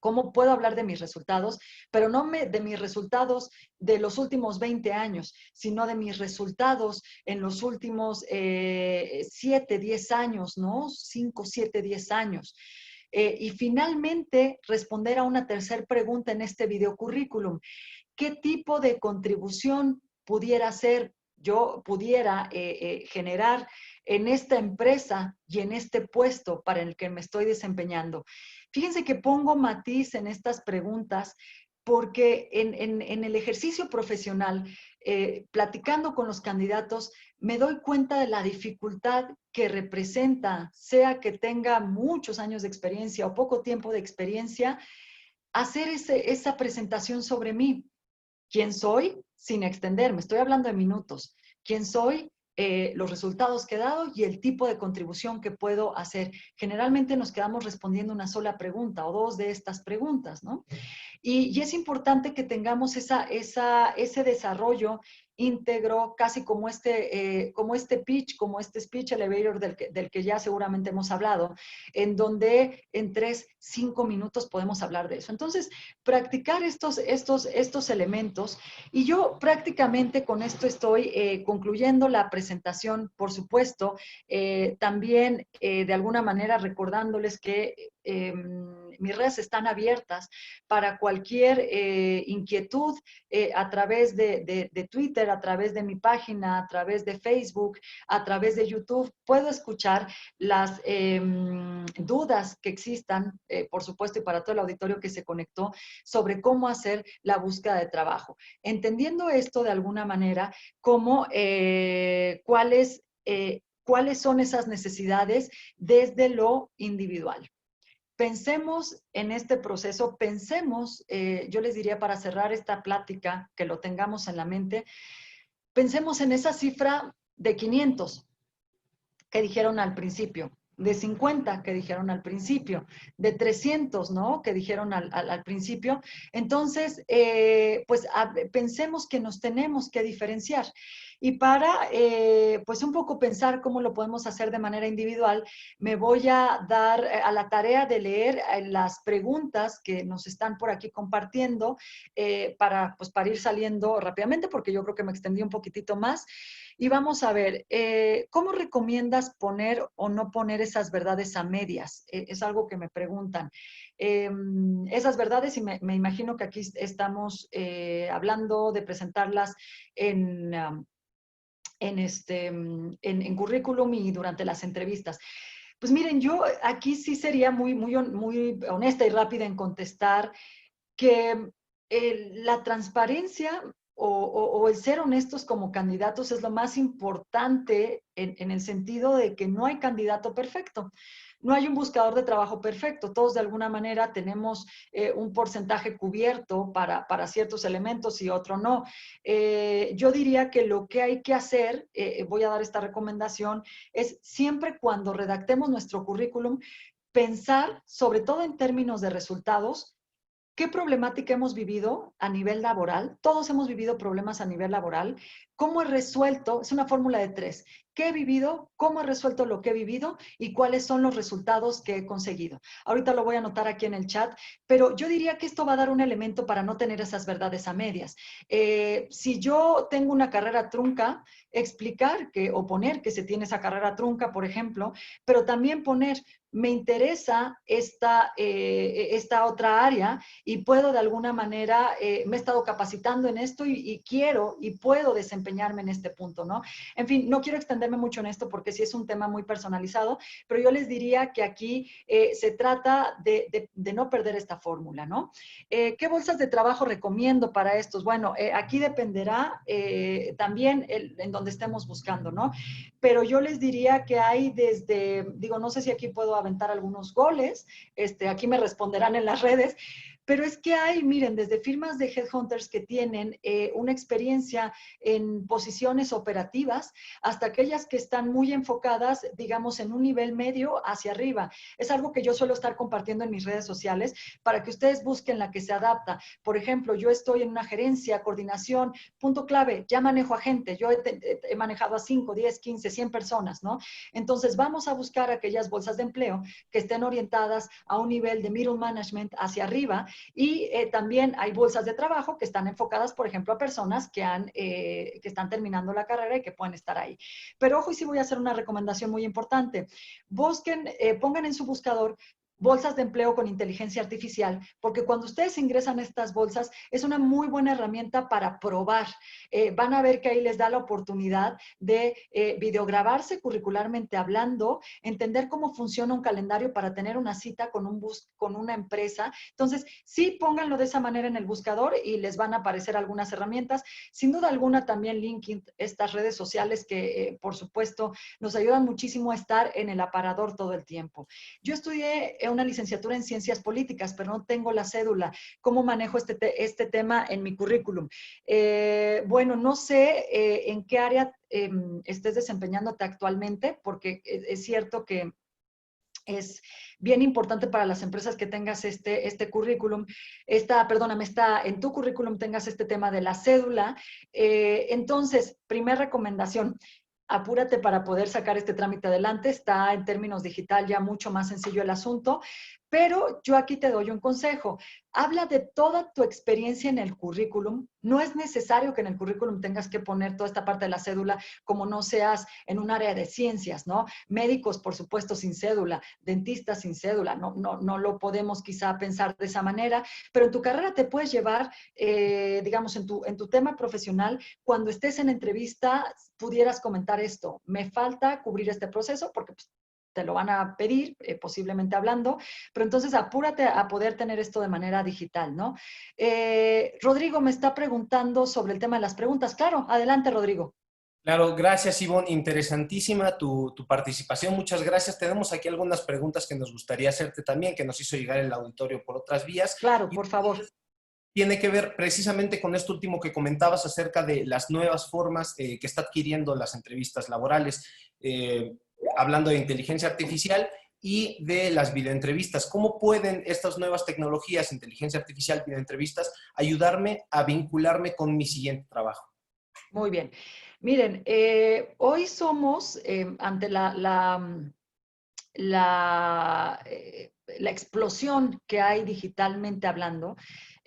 ¿Cómo puedo hablar de mis resultados? Pero no de mis resultados de los últimos 20 años, sino de mis resultados en los últimos 7, 10 años, ¿no? 5, 7, 10 años. Y finalmente, responder a una tercera pregunta en este video currículum. ¿Qué tipo de contribución pudiera generar en esta empresa y en este puesto para el que me estoy desempeñando? Fíjense que pongo matiz en estas preguntas porque en el ejercicio profesional, platicando con los candidatos, me doy cuenta de la dificultad que representa, sea que tenga muchos años de experiencia o poco tiempo de experiencia, hacer esa presentación sobre mí. ¿Quién soy? Sin extenderme, estoy hablando de minutos. ¿Quién soy? Los resultados que he dado y el tipo de contribución que puedo hacer. Generalmente nos quedamos respondiendo una sola pregunta o dos de estas preguntas, ¿no? Y es importante que tengamos ese desarrollo íntegro, casi como este pitch, como este speech elevator del que ya seguramente hemos hablado, en donde en 3, 5 minutos podemos hablar de eso. Entonces, practicar estos elementos, y yo prácticamente con esto estoy concluyendo la presentación, por supuesto, también de alguna manera recordándoles que mis redes están abiertas para cualquier inquietud a través de Twitter, a través de mi página, a través de Facebook, a través de YouTube. Puedo escuchar las dudas que existan, por supuesto, y para todo el auditorio que se conectó, sobre cómo hacer la búsqueda de trabajo. Entendiendo esto de alguna manera, cómo, cuáles son esas necesidades desde lo individual. Pensemos en este proceso, pensemos, yo les diría para cerrar esta plática, que lo tengamos en la mente, pensemos en esa cifra de 500 que dijeron al principio, de 50 que dijeron al principio, de 300, ¿no? Que dijeron al principio. Entonces, pues pensemos que nos tenemos que diferenciar. Y para, pues un poco pensar cómo lo podemos hacer de manera individual, me voy a dar a la tarea de leer las preguntas que nos están por aquí compartiendo pues para ir saliendo rápidamente, porque yo creo que me extendí un poquitito más. Y vamos a ver, ¿cómo recomiendas poner o no poner esas verdades a medias? Es algo que me preguntan. Esas verdades, y me imagino que aquí estamos hablando de presentarlas en, en currículum y durante las entrevistas. Pues miren, yo aquí sí sería muy honesta y rápida en contestar que la transparencia o el ser honestos como candidatos es lo más importante en el sentido de que no hay candidato perfecto. No hay un buscador de trabajo perfecto. Todos de alguna manera tenemos un porcentaje cubierto para ciertos elementos y otro no. Yo diría que lo que hay que hacer, voy a dar esta recomendación, es siempre cuando redactemos nuestro currículum, pensar, sobre todo en términos de resultados, ¿qué problemática hemos vivido a nivel laboral? Todos hemos vivido problemas a nivel laboral. ¿Cómo he resuelto? Es una fórmula de 3. ¿Qué he vivido? ¿Cómo he resuelto lo que he vivido? ¿Y cuáles son los resultados que he conseguido? Ahorita lo voy a anotar aquí en el chat, pero yo diría que esto va a dar un elemento para no tener esas verdades a medias. Si yo tengo una carrera trunca, explicar o poner que se tiene esa carrera trunca, por ejemplo, pero también poner, me interesa esta otra área y puedo de alguna manera, me he estado capacitando en esto y quiero y puedo desempeñarme en este punto, ¿no? En fin, no quiero extenderme mucho en esto porque sí es un tema muy personalizado, pero yo les diría que aquí se trata de no perder esta fórmula, ¿no? ¿Qué bolsas de trabajo recomiendo para estos? Bueno, aquí dependerá también en donde estemos buscando, ¿no? Pero yo les diría que hay desde, digo, no sé si aquí puedo aventar algunos goles, aquí me responderán en las redes, pero es que hay, miren, desde firmas de headhunters que tienen una experiencia en posiciones operativas hasta aquellas que están muy enfocadas, digamos, en un nivel medio hacia arriba. Es algo que yo suelo estar compartiendo en mis redes sociales para que ustedes busquen la que se adapta. Por ejemplo, yo estoy en una gerencia, coordinación, punto clave, ya manejo a gente, yo he manejado a 5, 10, 15, 100 personas, ¿no? Entonces, vamos a buscar aquellas bolsas de empleo que estén orientadas a un nivel de middle management hacia arriba. Y también hay bolsas de trabajo que están enfocadas, por ejemplo, a personas que están terminando la carrera y que pueden estar ahí. Pero ojo, y sí voy a hacer una recomendación muy importante. Busquen, pongan en su buscador bolsas de empleo con inteligencia artificial, porque cuando ustedes ingresan a estas bolsas es una muy buena herramienta para probar. Van a ver que ahí les da la oportunidad de videograbarse curricularmente hablando, entender cómo funciona un calendario para tener una cita con una empresa. Entonces, sí, pónganlo de esa manera en el buscador y les van a aparecer algunas herramientas. Sin duda alguna también LinkedIn, estas redes sociales que, por supuesto, nos ayudan muchísimo a estar en el aparador todo el tiempo. Yo estudié una licenciatura en ciencias políticas, pero no tengo la cédula. ¿Cómo manejo este tema en mi currículum? Bueno, no sé en qué área estés desempeñándote actualmente, porque es cierto que es bien importante para las empresas que tengas este currículum, en tu currículum tengas este tema de la cédula. Entonces, primera recomendación, apúrate para poder sacar este trámite adelante. Está en términos digital ya mucho más sencillo el asunto, pero yo aquí te doy un consejo. Habla de toda tu experiencia en el currículum. No es necesario que en el currículum tengas que poner toda esta parte de la cédula como no seas en un área de ciencias, ¿no? Médicos, por supuesto, sin cédula, dentistas sin cédula, no lo podemos quizá pensar de esa manera, pero en tu carrera te puedes llevar, digamos, en tu tema profesional, cuando estés en entrevista, pudieras comentar esto: me falta cubrir este proceso porque pues, te lo van a pedir, posiblemente hablando, pero entonces apúrate a poder tener esto de manera digital, ¿no? Rodrigo me está preguntando sobre el tema de las preguntas. Claro, adelante, Rodrigo. Claro, gracias, Ivonne. Interesantísima tu participación. Muchas gracias. Tenemos aquí algunas preguntas que nos gustaría hacerte también, que nos hizo llegar el auditorio por otras vías. Claro, Y por favor. tiene que ver precisamente con esto último que comentabas acerca de las nuevas formas que está adquiriendo las entrevistas laborales, hablando de inteligencia artificial y de las videoentrevistas. ¿Cómo pueden estas nuevas tecnologías, inteligencia artificial, videoentrevistas, ayudarme a vincularme con mi siguiente trabajo? Muy bien. Miren, hoy somos ante la explosión que hay digitalmente hablando,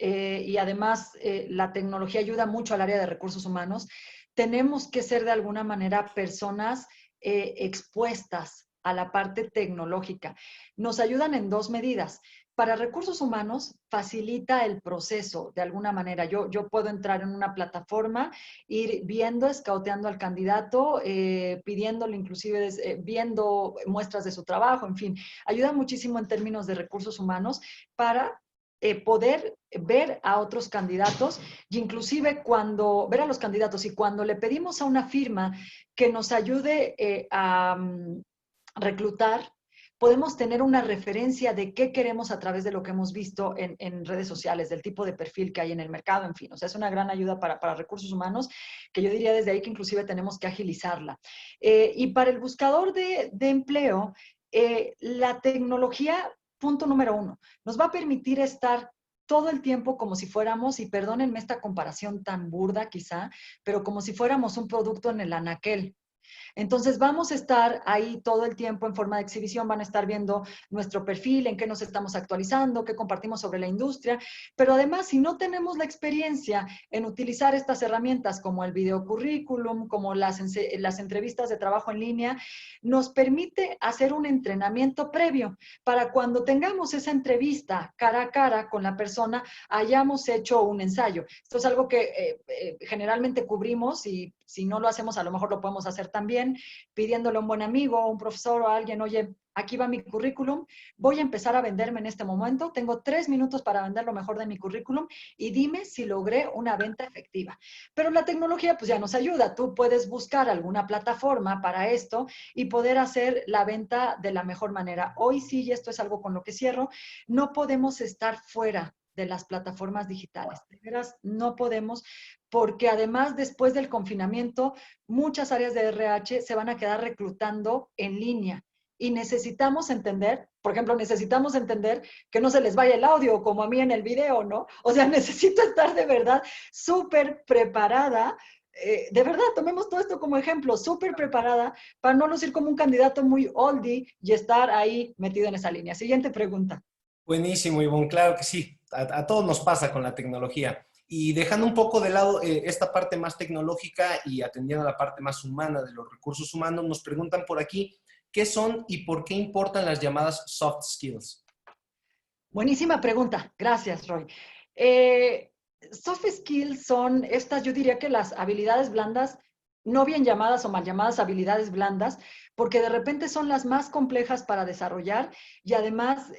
y además la tecnología ayuda mucho al área de recursos humanos. Tenemos que ser de alguna manera personas expuestas a la parte tecnológica. Nos ayudan en dos medidas. Para recursos humanos, facilita el proceso de alguna manera. Yo puedo entrar en una plataforma, ir viendo, escauteando al candidato, pidiéndole inclusive, viendo muestras de su trabajo, en fin. Ayuda muchísimo en términos de recursos humanos para poder ver a otros candidatos y inclusive ver a los candidatos, y cuando le pedimos a una firma que nos ayude a reclutar, podemos tener una referencia de qué queremos a través de lo que hemos visto en redes sociales, del tipo de perfil que hay en el mercado, en fin. O sea, es una gran ayuda para recursos humanos, que yo diría desde ahí que inclusive tenemos que agilizarla. Y para el buscador de empleo, la tecnología, punto número uno, nos va a permitir estar todo el tiempo como si fuéramos, y perdónenme esta comparación tan burda quizá, pero como si fuéramos un producto en el anaquel. Entonces vamos a estar ahí todo el tiempo en forma de exhibición, van a estar viendo nuestro perfil, en qué nos estamos actualizando, qué compartimos sobre la industria, pero además si no tenemos la experiencia en utilizar estas herramientas como el video currículum, como las entrevistas de trabajo en línea, nos permite hacer un entrenamiento previo para cuando tengamos esa entrevista cara a cara con la persona, hayamos hecho un ensayo. Esto es algo que generalmente cubrimos, y si no lo hacemos, a lo mejor lo podemos hacer también, pidiéndole a un buen amigo, a un profesor o a alguien: oye, aquí va mi currículum, voy a empezar a venderme en este momento, tengo 3 minutos para vender lo mejor de mi currículum y dime si logré una venta efectiva. Pero la tecnología pues ya nos ayuda. Tú puedes buscar alguna plataforma para esto y poder hacer la venta de la mejor manera. Hoy sí, y esto es algo con lo que cierro, no podemos estar fuera de las plataformas digitales. De veras, no podemos, porque además después del confinamiento, muchas áreas de RH se van a quedar reclutando en línea. Y necesitamos entender, por ejemplo, necesitamos entender que no se les vaya el audio, como a mí en el video, ¿no? O sea, necesito estar de verdad súper preparada. De verdad, tomemos todo esto como ejemplo, súper preparada para no lucir como un candidato muy oldie y estar ahí metido en esa línea. Siguiente pregunta. Buenísimo, Ivonne, claro que sí. A todos nos pasa con la tecnología. Y dejando un poco de lado esta parte más tecnológica y atendiendo a la parte más humana de los recursos humanos, nos preguntan por aquí, ¿qué son y por qué importan las llamadas soft skills? Buenísima pregunta. Gracias, Roy. Soft skills son estas, yo diría que las habilidades blandas, no bien llamadas o mal llamadas habilidades blandas, porque de repente son las más complejas para desarrollar y además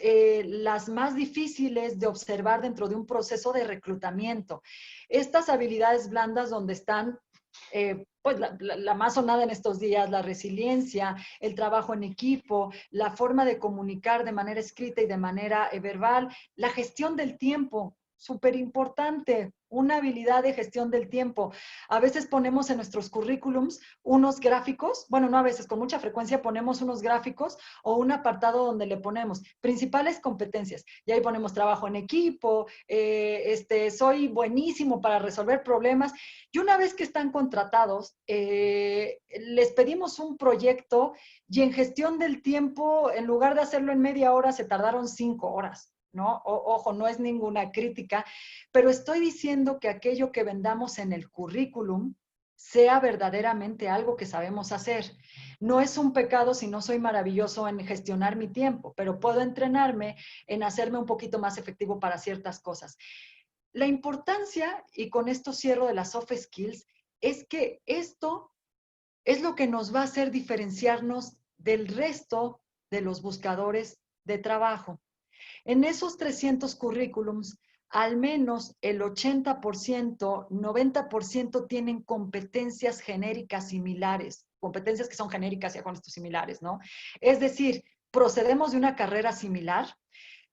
las más difíciles de observar dentro de un proceso de reclutamiento. Estas habilidades blandas donde están, pues la más sonada en estos días, la resiliencia, el trabajo en equipo, la forma de comunicar de manera escrita y de manera verbal, la gestión del tiempo. súper importante, una habilidad de gestión del tiempo. A veces ponemos en nuestros currículums unos gráficos, bueno, no a veces, con mucha frecuencia ponemos unos gráficos o un apartado donde le ponemos principales competencias. Y ahí ponemos trabajo en equipo, soy buenísimo para resolver problemas. Y una vez que están contratados, les pedimos un proyecto y en gestión del tiempo, en lugar de hacerlo en media hora, se tardaron 5 horas. ¿No? Ojo, no es ninguna crítica, pero estoy diciendo que aquello que vendamos en el currículum sea verdaderamente algo que sabemos hacer. No es un pecado si no soy maravilloso en gestionar mi tiempo, pero puedo entrenarme en hacerme un poquito más efectivo para ciertas cosas. La importancia, y con esto cierro de las soft skills, es que esto es lo que nos va a hacer diferenciarnos del resto de los buscadores de trabajo. En esos 300 currículums, al menos el 80%, 90% tienen competencias genéricas similares, competencias que son genéricas ya con estos similares, ¿no? Es decir, procedemos de una carrera similar,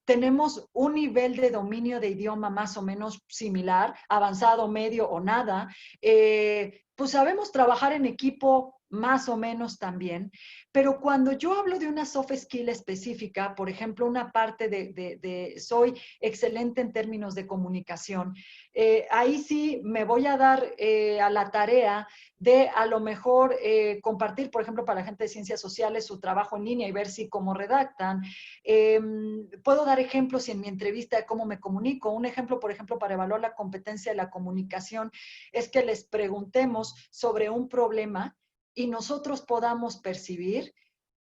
tenemos un nivel de dominio de idioma más o menos similar, avanzado, medio o nada, pues sabemos trabajar en equipo más o menos también, pero cuando yo hablo de una soft skill específica, por ejemplo, una parte de soy excelente en términos de comunicación, ahí sí me voy a dar a la tarea de a lo mejor compartir, por ejemplo, para la gente de ciencias sociales su trabajo en línea y ver si cómo redactan. Puedo dar ejemplos en mi entrevista de cómo me comunico. Un ejemplo, por ejemplo, para evaluar la competencia de la comunicación es que les preguntemos sobre un problema y nosotros podamos percibir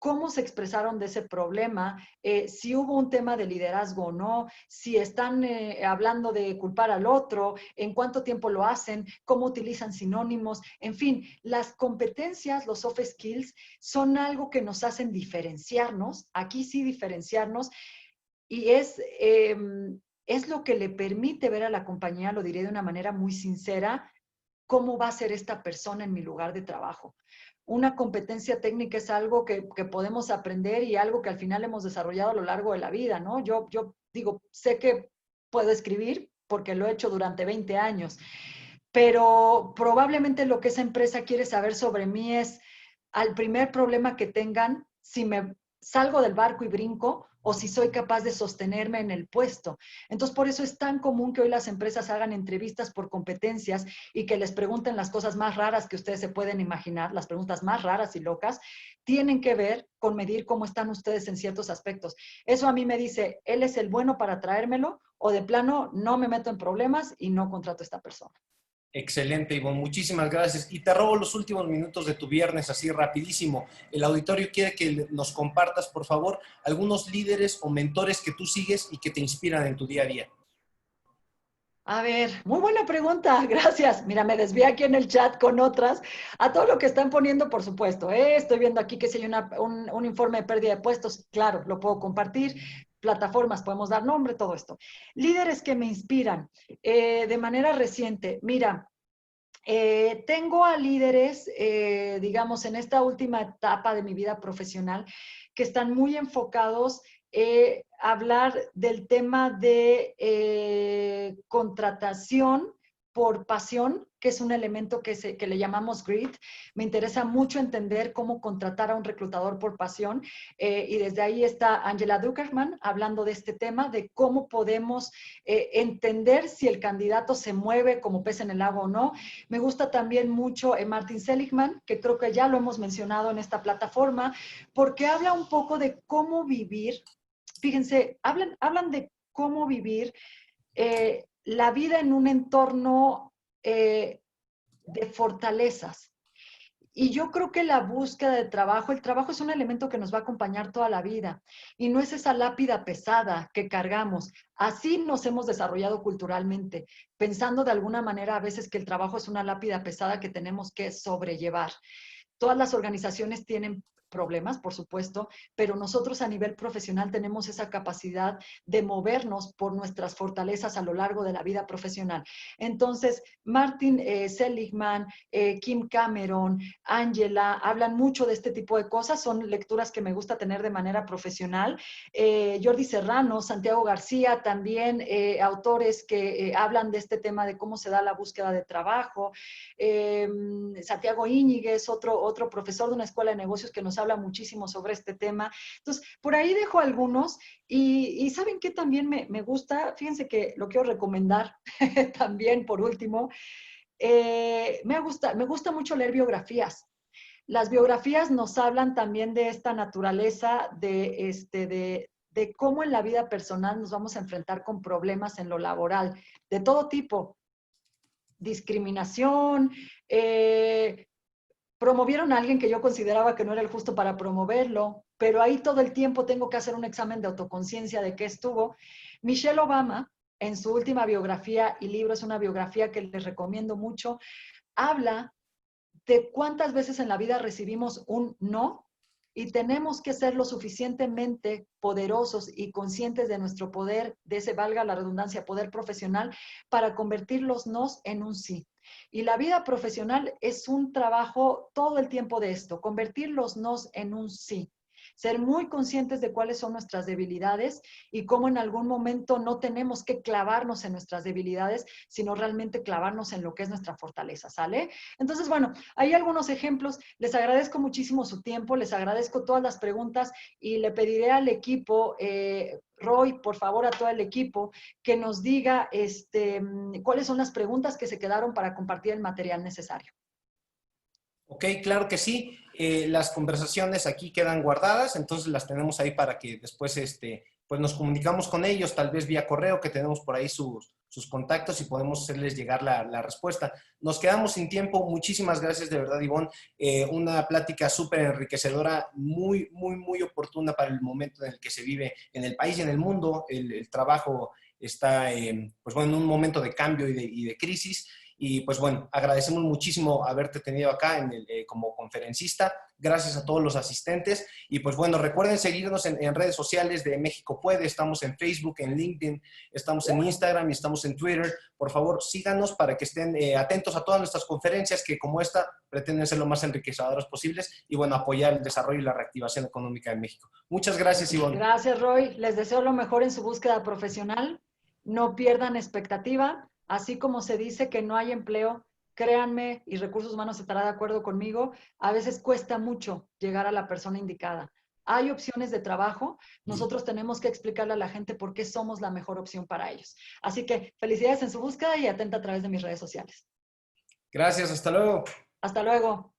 cómo se expresaron de ese problema, si hubo un tema de liderazgo o no, si están hablando de culpar al otro, en cuánto tiempo lo hacen, cómo utilizan sinónimos, en fin, las competencias, los soft skills, son algo que nos hacen diferenciarnos, aquí sí diferenciarnos, y es lo que le permite ver a la compañía, lo diré de una manera muy sincera, cómo va a ser esta persona en mi lugar de trabajo. Una competencia técnica es algo que podemos aprender y algo que al final hemos desarrollado a lo largo de la vida, ¿no? Yo digo, sé que puedo escribir porque lo he hecho durante 20 años, pero probablemente lo que esa empresa quiere saber sobre mí es al primer problema que tengan, si me salgo del barco y brinco o si soy capaz de sostenerme en el puesto. Entonces, por eso es tan común que hoy las empresas hagan entrevistas por competencias y que les pregunten las cosas más raras que ustedes se pueden imaginar, las preguntas más raras y locas, tienen que ver con medir cómo están ustedes en ciertos aspectos. Eso a mí me dice, él es el bueno para traérmelo o de plano no me meto en problemas y no contrato a esta persona. Excelente, Ivonne. Muchísimas gracias. Y te robo los últimos minutos de tu viernes, así rapidísimo. El auditorio quiere que nos compartas, por favor, algunos líderes o mentores que tú sigues y que te inspiran en tu día a día. A ver, muy buena pregunta, gracias. Mira, me desvié aquí en el chat con otras. A todo lo que están poniendo, por supuesto. Estoy viendo aquí que si hay un informe de pérdida de puestos, claro, lo puedo compartir. Plataformas, podemos dar nombre, todo esto. Líderes que me inspiran de manera reciente. Mira, tengo a líderes, digamos, en esta última etapa de mi vida profesional que están muy enfocados hablar del tema de contratación por pasión, que es un elemento que le llamamos grit. Me interesa mucho entender cómo contratar a un reclutador por pasión y desde ahí está Angela Duckerman hablando de este tema, de cómo podemos entender si el candidato se mueve como pez en el agua o no. Me gusta también mucho Martin Seligman, que creo que ya lo hemos mencionado en esta plataforma, porque habla un poco de cómo vivir. Fíjense, hablan de cómo vivir la vida en un entorno de fortalezas. Y yo creo que la búsqueda de trabajo, el trabajo es un elemento que nos va a acompañar toda la vida y no es esa lápida pesada que cargamos. Así nos hemos desarrollado culturalmente, pensando de alguna manera a veces que el trabajo es una lápida pesada que tenemos que sobrellevar. Todas las organizaciones tienen problemas, por supuesto, pero nosotros a nivel profesional tenemos esa capacidad de movernos por nuestras fortalezas a lo largo de la vida profesional. Entonces, Martin Seligman, Kim Cameron, Angela, hablan mucho de este tipo de cosas, son lecturas que me gusta tener de manera profesional. Jordi Serrano, Santiago García, también autores que hablan de este tema de cómo se da la búsqueda de trabajo. Santiago Íñiguez, otro profesor de una escuela de negocios que nos habla muchísimo sobre este tema. Entonces, por ahí dejo algunos y ¿saben qué también me gusta? Fíjense que lo quiero recomendar también por último. Me gusta mucho leer biografías. Las biografías nos hablan también de esta naturaleza de cómo en la vida personal nos vamos a enfrentar con problemas en lo laboral, de todo tipo. Discriminación, promovieron a alguien que yo consideraba que no era el justo para promoverlo, pero ahí todo el tiempo tengo que hacer un examen de autoconciencia de qué estuvo. Michelle Obama, en su última biografía y libro, es una biografía que les recomiendo mucho, habla de cuántas veces en la vida recibimos un no y tenemos que ser lo suficientemente poderosos y conscientes de nuestro poder, de ese, valga la redundancia, poder profesional, para convertir los nos en un sí. Y la vida profesional es un trabajo todo el tiempo de esto, convertir los nos en un sí. Ser muy conscientes de cuáles son nuestras debilidades y cómo en algún momento no tenemos que clavarnos en nuestras debilidades, sino realmente clavarnos en lo que es nuestra fortaleza, ¿sale? Entonces, bueno, hay algunos ejemplos. Les agradezco muchísimo su tiempo, les agradezco todas las preguntas y le pediré al equipo, Roy, por favor, a todo el equipo, que nos diga cuáles son las preguntas que se quedaron para compartir el material necesario. Ok, claro que sí. Las conversaciones aquí quedan guardadas, entonces las tenemos ahí para que después pues nos comunicamos con ellos, tal vez vía correo, que tenemos por ahí sus contactos y podemos hacerles llegar la respuesta. Nos quedamos sin tiempo. Muchísimas gracias de verdad, Ivonne. Una plática súper enriquecedora, muy, muy, muy oportuna para el momento en el que se vive en el país y en el mundo. El trabajo está pues bueno, en un momento de cambio y de crisis. Y pues bueno, agradecemos muchísimo haberte tenido acá como conferencista. Gracias a todos los asistentes. Y pues bueno, recuerden seguirnos en redes sociales de México Puede. Estamos en Facebook, en LinkedIn, estamos en Instagram y estamos en Twitter. Por favor, síganos para que estén atentos a todas nuestras conferencias que como esta pretenden ser lo más enriquecedoras posibles y bueno, apoyar el desarrollo y la reactivación económica de México. Muchas gracias, Ivonne. Gracias, Roy. Les deseo lo mejor en su búsqueda profesional. No pierdan expectativa. Así como se dice que no hay empleo, créanme, y Recursos Humanos estará de acuerdo conmigo, a veces cuesta mucho llegar a la persona indicada. Hay opciones de trabajo, nosotros tenemos que explicarle a la gente por qué somos la mejor opción para ellos. Así que felicidades en su búsqueda y atenta a través de mis redes sociales. Gracias, hasta luego. Hasta luego.